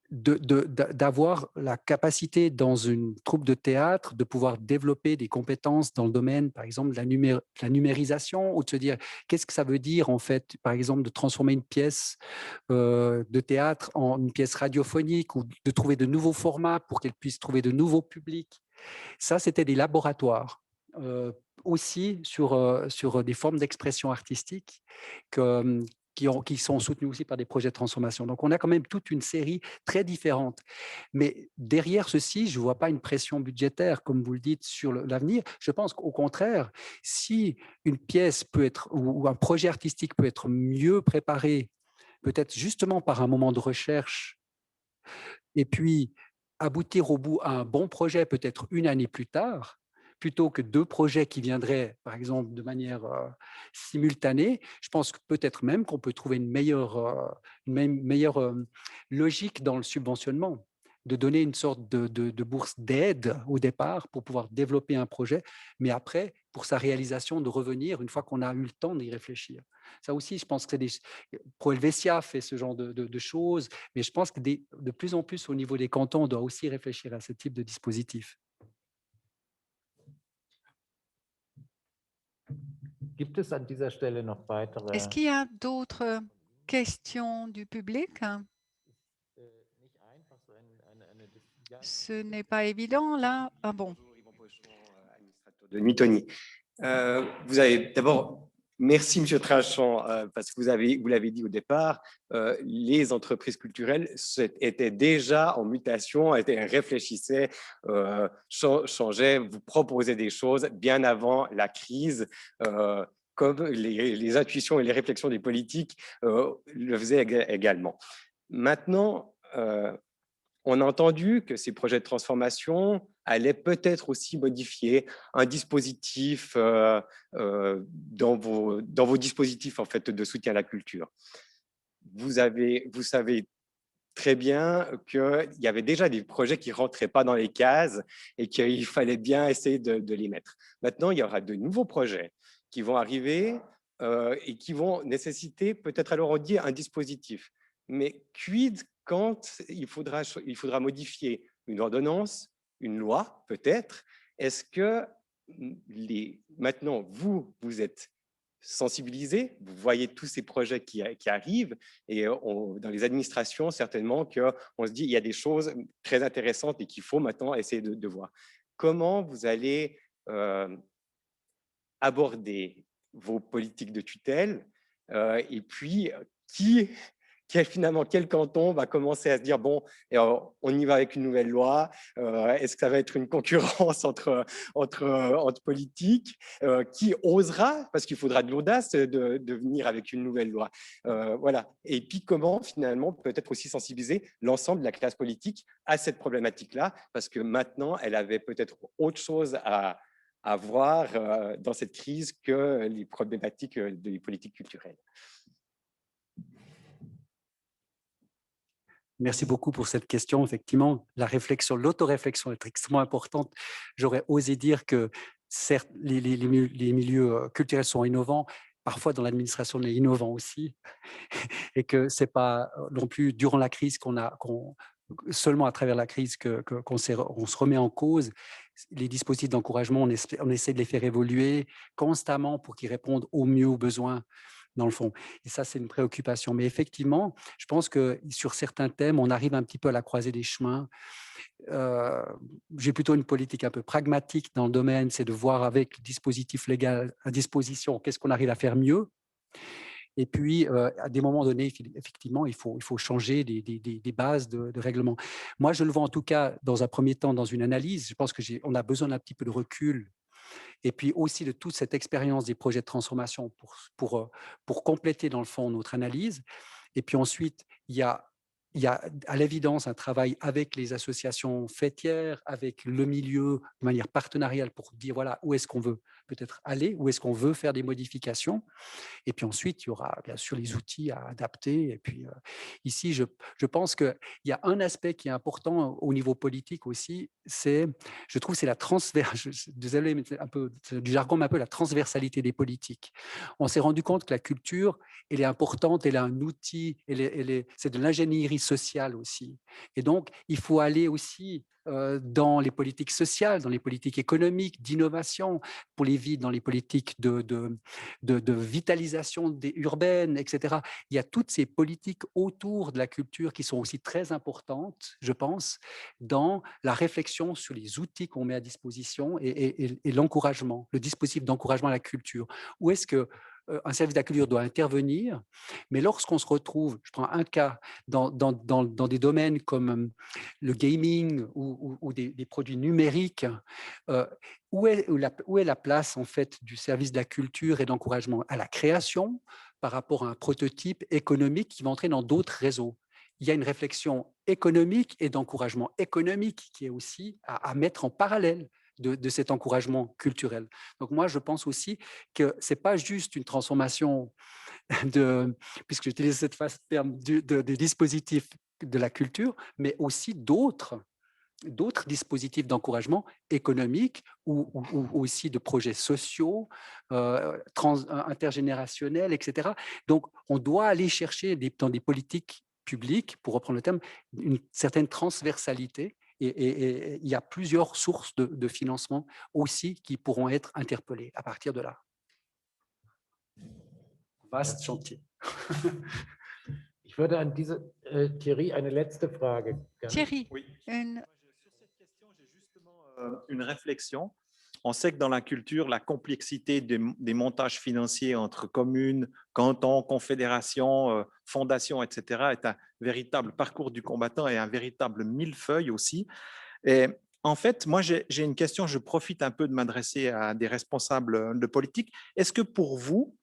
d'avoir la capacité dans une troupe de théâtre de pouvoir développer des compétences dans le domaine, par exemple, de la numérisation, ou de se dire qu'est-ce que ça veut dire, en fait, par exemple, de transformer une pièce de théâtre en une pièce radiophonique, ou de trouver de nouveaux formats pour qu'elle puisse trouver de nouveaux publics. Ça, c'était des laboratoires. Aussi sur des formes d'expression artistique qui sont soutenus aussi par des projets de transformation. Donc, on a quand même toute une série très différente. Mais derrière ceci, je ne vois pas une pression budgétaire, comme vous le dites, sur l'avenir. Je pense qu'au contraire, si une pièce peut être, ou un projet artistique peut être mieux préparé, peut-être justement par un moment de recherche, et puis aboutir au bout à un bon projet peut-être une année plus tard, plutôt que 2 projets qui viendraient, par exemple, de manière simultanée, je pense que peut-être même qu'on peut trouver une meilleure logique dans le subventionnement, de donner une sorte de bourse d'aide au départ pour pouvoir développer un projet, mais après, pour sa réalisation, de revenir une fois qu'on a eu le temps d'y réfléchir. Ça aussi, je pense que Pro Helvetia fait ce genre de choses, mais je pense que de plus en plus au niveau des cantons, on doit aussi réfléchir à ce type de dispositif. Gibt es an dieser Stelle noch weitere? Est-ce qu'il y a d'autres questions du public? Ce n'est pas évident là. Ah bon. de Nuitoni. Vous avez d'abord, merci Monsieur Trachon, parce que vous l'avez dit au départ, les entreprises culturelles étaient déjà en mutation, réfléchissaient, changeaient, vous proposaient des choses bien avant la crise, comme les intuitions et les réflexions des politiques le faisaient également. Maintenant, on a entendu que ces projets de transformation allaient peut-être aussi modifier un dispositif dans vos dispositifs en fait, de soutien à la culture. Vous savez très bien qu'il y avait déjà des projets qui ne rentraient pas dans les cases et qu'il fallait bien essayer de les mettre. Maintenant, il y aura de nouveaux projets qui vont arriver et qui vont nécessiter peut-être, alors on dit, un dispositif. Mais quid quand il faudra modifier une ordonnance, une loi, peut-être? Est-ce que maintenant, vous êtes sensibilisés, vous voyez tous ces projets qui arrivent, et dans les administrations, certainement qu'on se dit il y a des choses très intéressantes et qu'il faut maintenant essayer de voir. Comment vous allez aborder vos politiques de tutelle et puis finalement, quel canton va commencer à se dire, bon, on y va avec une nouvelle loi, est-ce que ça va être une concurrence entre politiques, qui osera, parce qu'il faudra de l'audace de venir avec une nouvelle loi. Voilà. Et puis comment, finalement, peut-être aussi sensibiliser l'ensemble de la classe politique à cette problématique-là, parce que maintenant, elle avait peut-être autre chose à voir dans cette crise que les problématiques des politiques culturelles. Merci beaucoup pour cette question. Effectivement, la réflexion, l'autoréflexion est extrêmement importante. J'aurais osé dire que certes, les milieux culturels sont innovants. Parfois, dans l'administration, on est innovant aussi. Et que ce n'est pas non plus durant la crise seulement à travers la crise qu'on se remet en cause. Les dispositifs d'encouragement, on essaie de les faire évoluer constamment pour qu'ils répondent au mieux aux besoins, dans le fond. Et ça, c'est une préoccupation. Mais effectivement, je pense que sur certains thèmes, on arrive un petit peu à la croisée des chemins. J'ai plutôt une politique un peu pragmatique dans le domaine, c'est de voir avec le dispositif légal à disposition, qu'est-ce qu'on arrive à faire mieux. Et puis, à des moments donnés, effectivement, il faut changer des bases de règlement. Moi, je le vois en tout cas, dans un premier temps, dans une analyse. Je pense qu'on a besoin d'un petit peu de recul et puis aussi de toute cette expérience des projets de transformation pour compléter, dans le fond, notre analyse. Et puis ensuite, il y a à l'évidence un travail avec les associations fêtières, avec le milieu, de manière partenariale, pour dire voilà, où est-ce qu'on veut peut-être aller, où est-ce qu'on veut faire des modifications. Et puis ensuite, il y aura bien sûr les outils à adapter. Et puis ici, je pense qu'il y a un aspect qui est important au niveau politique aussi, je trouve, c'est la désolé, mais c'est un peu du jargon, mais un peu la transversalité des politiques. On s'est rendu compte que la culture, elle est importante, elle est un outil, c'est de l'ingénierie sociale aussi. Et donc, il faut aller aussi dans les politiques sociales, dans les politiques économiques, d'innovation, pour les villes, dans les politiques de vitalisation urbaine, etc. Il y a toutes ces politiques autour de la culture qui sont aussi très importantes, je pense, dans la réflexion sur les outils qu'on met à disposition et l'encouragement, le dispositif d'encouragement à la culture. Où est-ce que un service de la culture doit intervenir, mais lorsqu'on se retrouve, je prends un cas, dans des domaines comme le gaming ou des produits numériques, où est la place en fait du service de la culture et d'encouragement à la création par rapport à un prototype économique qui va entrer dans d'autres réseaux? Il y a une réflexion économique et d'encouragement économique qui est aussi à mettre en parallèle de cet encouragement culturel. Donc moi, je pense aussi que ce n'est pas juste une transformation puisque j'utilise cette terme, des dispositifs de la culture, mais aussi d'autres dispositifs d'encouragement économique ou aussi de projets sociaux, intergénérationnels, etc. Donc, on doit aller chercher dans des politiques publiques, pour reprendre le terme, une certaine transversalité. Et il y a plusieurs sources de financement aussi qui pourront être interpellées à partir de là. Vaste chantier. Ich würde an Thierry eine letzte Frage. Thierry, Oui. Sur cette question, j'ai justement une réflexion. On sait que dans la culture, la complexité des montages financiers entre communes, cantons, confédérations, fondations, etc., est un véritable parcours du combattant et un véritable millefeuille aussi. Et en fait, moi, j'ai une question, je profite un peu de m'adresser à des responsables de politique. Est-ce que pour vous,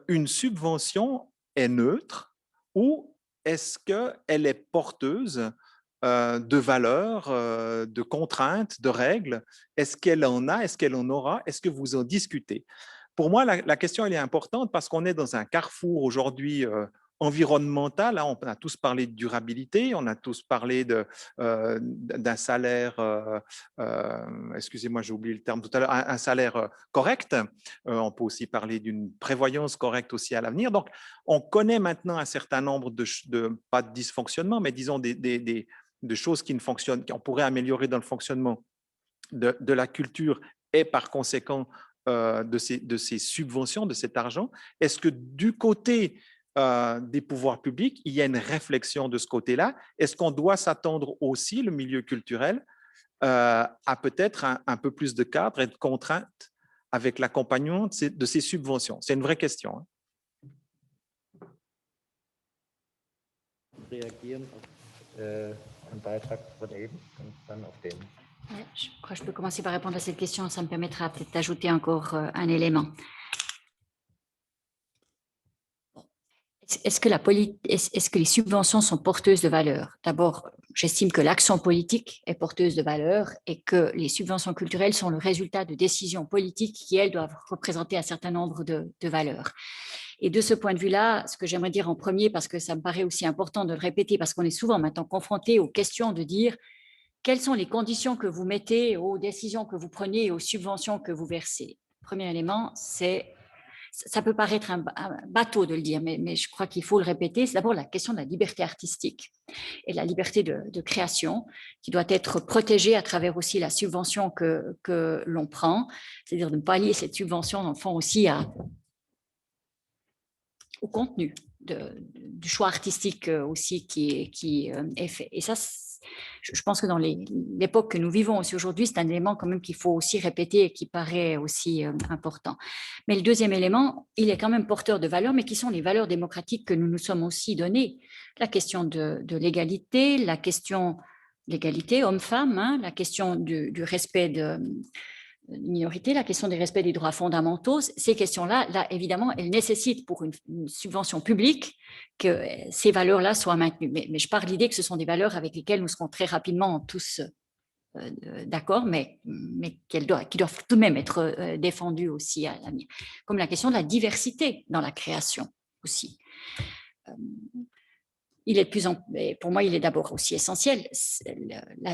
une subvention est neutre ou est-ce qu'elle est porteuse de valeurs, de contraintes, de règles? Est-ce qu'elle en a? Est-ce qu'elle en aura? Est-ce que vous en discutez? Pour moi, la question elle est importante parce qu'on est dans un carrefour aujourd'hui environnemental. Hein, on a tous parlé de durabilité, on a tous parlé d'un salaire, excusez-moi, j'ai oublié le terme tout à l'heure, un salaire correct. On peut aussi parler d'une prévoyance correcte aussi à l'avenir. Donc, on connaît maintenant un certain nombre pas de dysfonctionnements, mais disons de choses qui ne fonctionnent, qu'on pourrait améliorer dans le fonctionnement de la culture et par conséquent de ces subventions, de cet argent. Est-ce que du côté des pouvoirs publics, il y a une réflexion de ce côté-là? Est-ce qu'on doit s'attendre aussi, le milieu culturel, à peut-être un peu plus de cadre et de contraintes avec l'accompagnement de ces subventions? C'est une vraie question. Hein. Reagieren auf einen Beitrag von eben und dann auf den. Je crois que je peux commencer par répondre à cette question. Ça me permettra peut-être d'ajouter encore un élément. Est-ce que les subventions sont porteuses de valeur? D'abord, j'estime que l'action politique est porteuse de valeur et que les subventions culturelles sont le résultat de décisions politiques qui, elles, doivent représenter un certain nombre de valeurs. Et de ce point de vue-là, ce que j'aimerais dire en premier, parce que ça me paraît aussi important de le répéter, parce qu'on est souvent maintenant confronté aux questions de dire quelles sont les conditions que vous mettez aux décisions que vous prenez et aux subventions que vous versez. Premier élément, ça peut paraître un bateau de le dire, mais je crois qu'il faut le répéter. C'est d'abord la question de la liberté artistique et la liberté de création qui doit être protégée à travers aussi la subvention que l'on prend, c'est-à-dire de ne pas lier cette subvention, dans le fond, aussi au contenu du choix artistique aussi qui est fait. Et ça, je pense que dans l'époque que nous vivons aussi aujourd'hui, c'est un élément quand même qu'il faut aussi répéter et qui paraît aussi important. Mais le deuxième élément, il est quand même porteur de valeurs, mais qui sont les valeurs démocratiques que nous nous sommes aussi données. La question de l'égalité, la question de l'égalité homme-femme, hein, la question du respect de minorité, la question du respect des droits fondamentaux, ces questions-là, là, évidemment, elles nécessitent pour une subvention publique que ces valeurs-là soient maintenues. Mais je pars de l'idée que ce sont des valeurs avec lesquelles nous serons très rapidement tous d'accord, mais qui doivent tout de même être défendues aussi à l'avenir. Comme la question de la diversité dans la création aussi. Pour moi, il est d'abord aussi essentiel.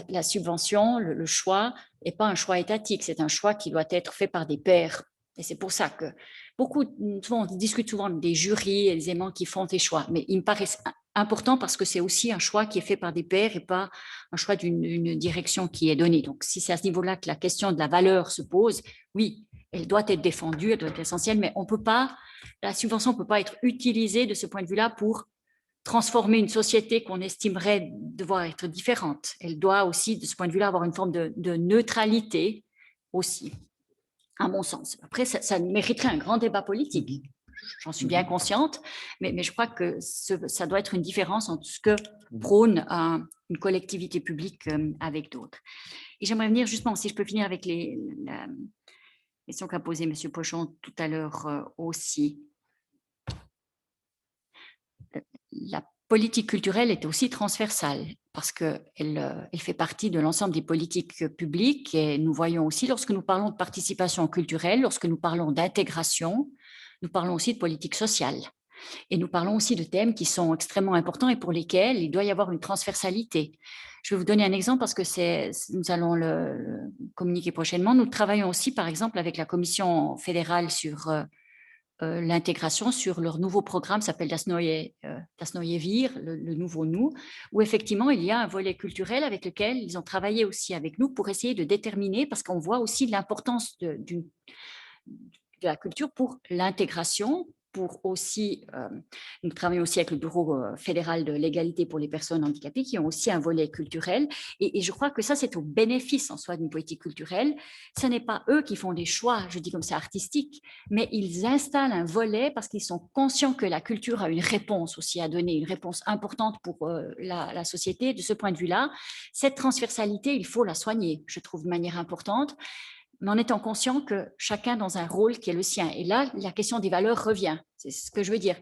La subvention, le choix n'est pas un choix étatique, c'est un choix qui doit être fait par des pairs. Et c'est pour ça que souvent, on discute souvent des jurys et des aimants qui font des choix, mais il me paraît important parce que c'est aussi un choix qui est fait par des pairs et pas un choix d'une direction qui est donnée. Donc, si c'est à ce niveau-là que la question de la valeur se pose, oui, elle doit être défendue, elle doit être essentielle, mais la subvention ne peut pas être utilisée de ce point de vue-là pour transformer une société qu'on estimerait devoir être différente. Elle doit aussi, de ce point de vue-là, avoir une forme de neutralité aussi, à mon sens. Après, ça mériterait un grand débat politique. J'en suis bien consciente, mais je crois que ça doit être une différence entre ce que prône une collectivité publique avec d'autres. Et j'aimerais venir justement, si je peux finir avec la question qu'a posée M. Pochon tout à l'heure aussi. La politique culturelle est aussi transversale parce qu'elle fait partie de l'ensemble des politiques publiques et nous voyons aussi, lorsque nous parlons de participation culturelle, lorsque nous parlons d'intégration, nous parlons aussi de politique sociale et nous parlons aussi de thèmes qui sont extrêmement importants et pour lesquels il doit y avoir une transversalité. Je vais vous donner un exemple parce que nous allons le communiquer prochainement. Nous travaillons aussi, par exemple, avec la Commission fédérale sur l'intégration sur leur nouveau programme s'appelle Das Neue Wir, le nouveau nous, où effectivement il y a un volet culturel avec lequel ils ont travaillé aussi avec nous pour essayer de déterminer, parce qu'on voit aussi l'importance de la culture pour l'intégration pour aussi, nous travaillons aussi avec le Bureau fédéral de l'égalité pour les personnes handicapées qui ont aussi un volet culturel. Et je crois que ça, c'est au bénéfice en soi d'une politique culturelle. Ce n'est pas eux qui font des choix, je dis comme ça, artistiques, mais ils installent un volet parce qu'ils sont conscients que la culture a une réponse aussi à donner, une réponse importante pour la société. De ce point de vue-là, cette transversalité, il faut la soigner, je trouve, de manière importante, mais en étant conscient que chacun dans un rôle qui est le sien. Et là, la question des valeurs revient. C'est ce que je veux dire.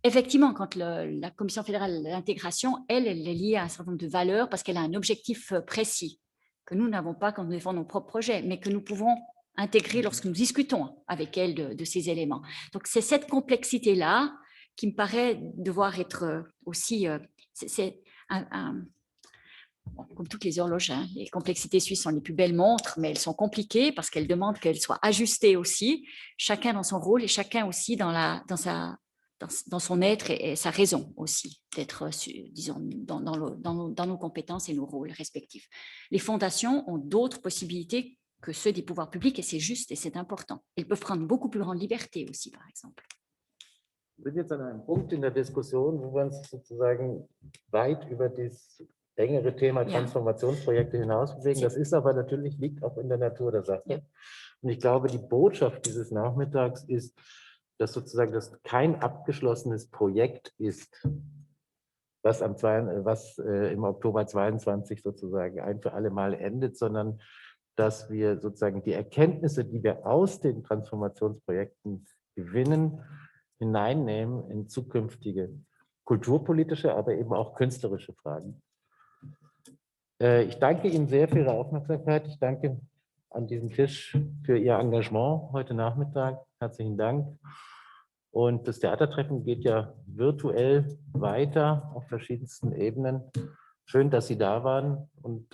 Effectivement, quand la Commission fédérale de l'intégration, elle est liée à un certain nombre de valeurs parce qu'elle a un objectif précis que nous n'avons pas quand nous défendons nos propres projets, mais que nous pouvons intégrer lorsque nous discutons avec elle de ces éléments. Donc, c'est cette complexité-là qui me paraît devoir être aussi... Bon, comme toutes les horloges, hein, les complexités suisses sont les plus belles montres, mais elles sont compliquées parce qu'elles demandent qu'elles soient ajustées aussi, chacun dans son rôle et chacun aussi dans son être et sa raison aussi, d'être, disons, dans nos compétences et nos rôles respectifs. Les fondations ont d'autres possibilités que ceux des pouvoirs publics et c'est juste et c'est important. Elles peuvent prendre beaucoup plus grande liberté aussi, par exemple. Wir sind jetzt an einem Punkt in der Diskussion, wo wir uns sozusagen weit über das engere Thema Transformationsprojekte hinaus bewegen. Das ist aber natürlich, liegt auch in der Natur der Sache. Ja. Und ich glaube, die Botschaft dieses Nachmittags ist, dass sozusagen das kein abgeschlossenes Projekt ist, was im Oktober 22 sozusagen ein für alle Mal endet, sondern dass wir sozusagen die Erkenntnisse, die wir aus den Transformationsprojekten gewinnen, hineinnehmen in zukünftige kulturpolitische, aber eben auch künstlerische Fragen. Ich danke Ihnen sehr für Ihre Aufmerksamkeit. Ich danke an diesem Tisch für Ihr Engagement heute Nachmittag. Herzlichen Dank. Und das Theatertreffen geht ja virtuell weiter auf verschiedensten Ebenen. Schön, dass Sie da waren. Und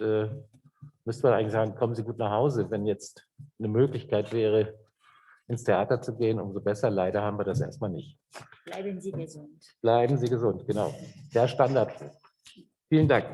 müsste man eigentlich sagen, kommen Sie gut nach Hause. Wenn jetzt eine Möglichkeit wäre, ins Theater zu gehen, umso besser. Leider haben wir das erstmal nicht. Bleiben Sie gesund. Bleiben Sie gesund, genau. Der Standard. Vielen Dank.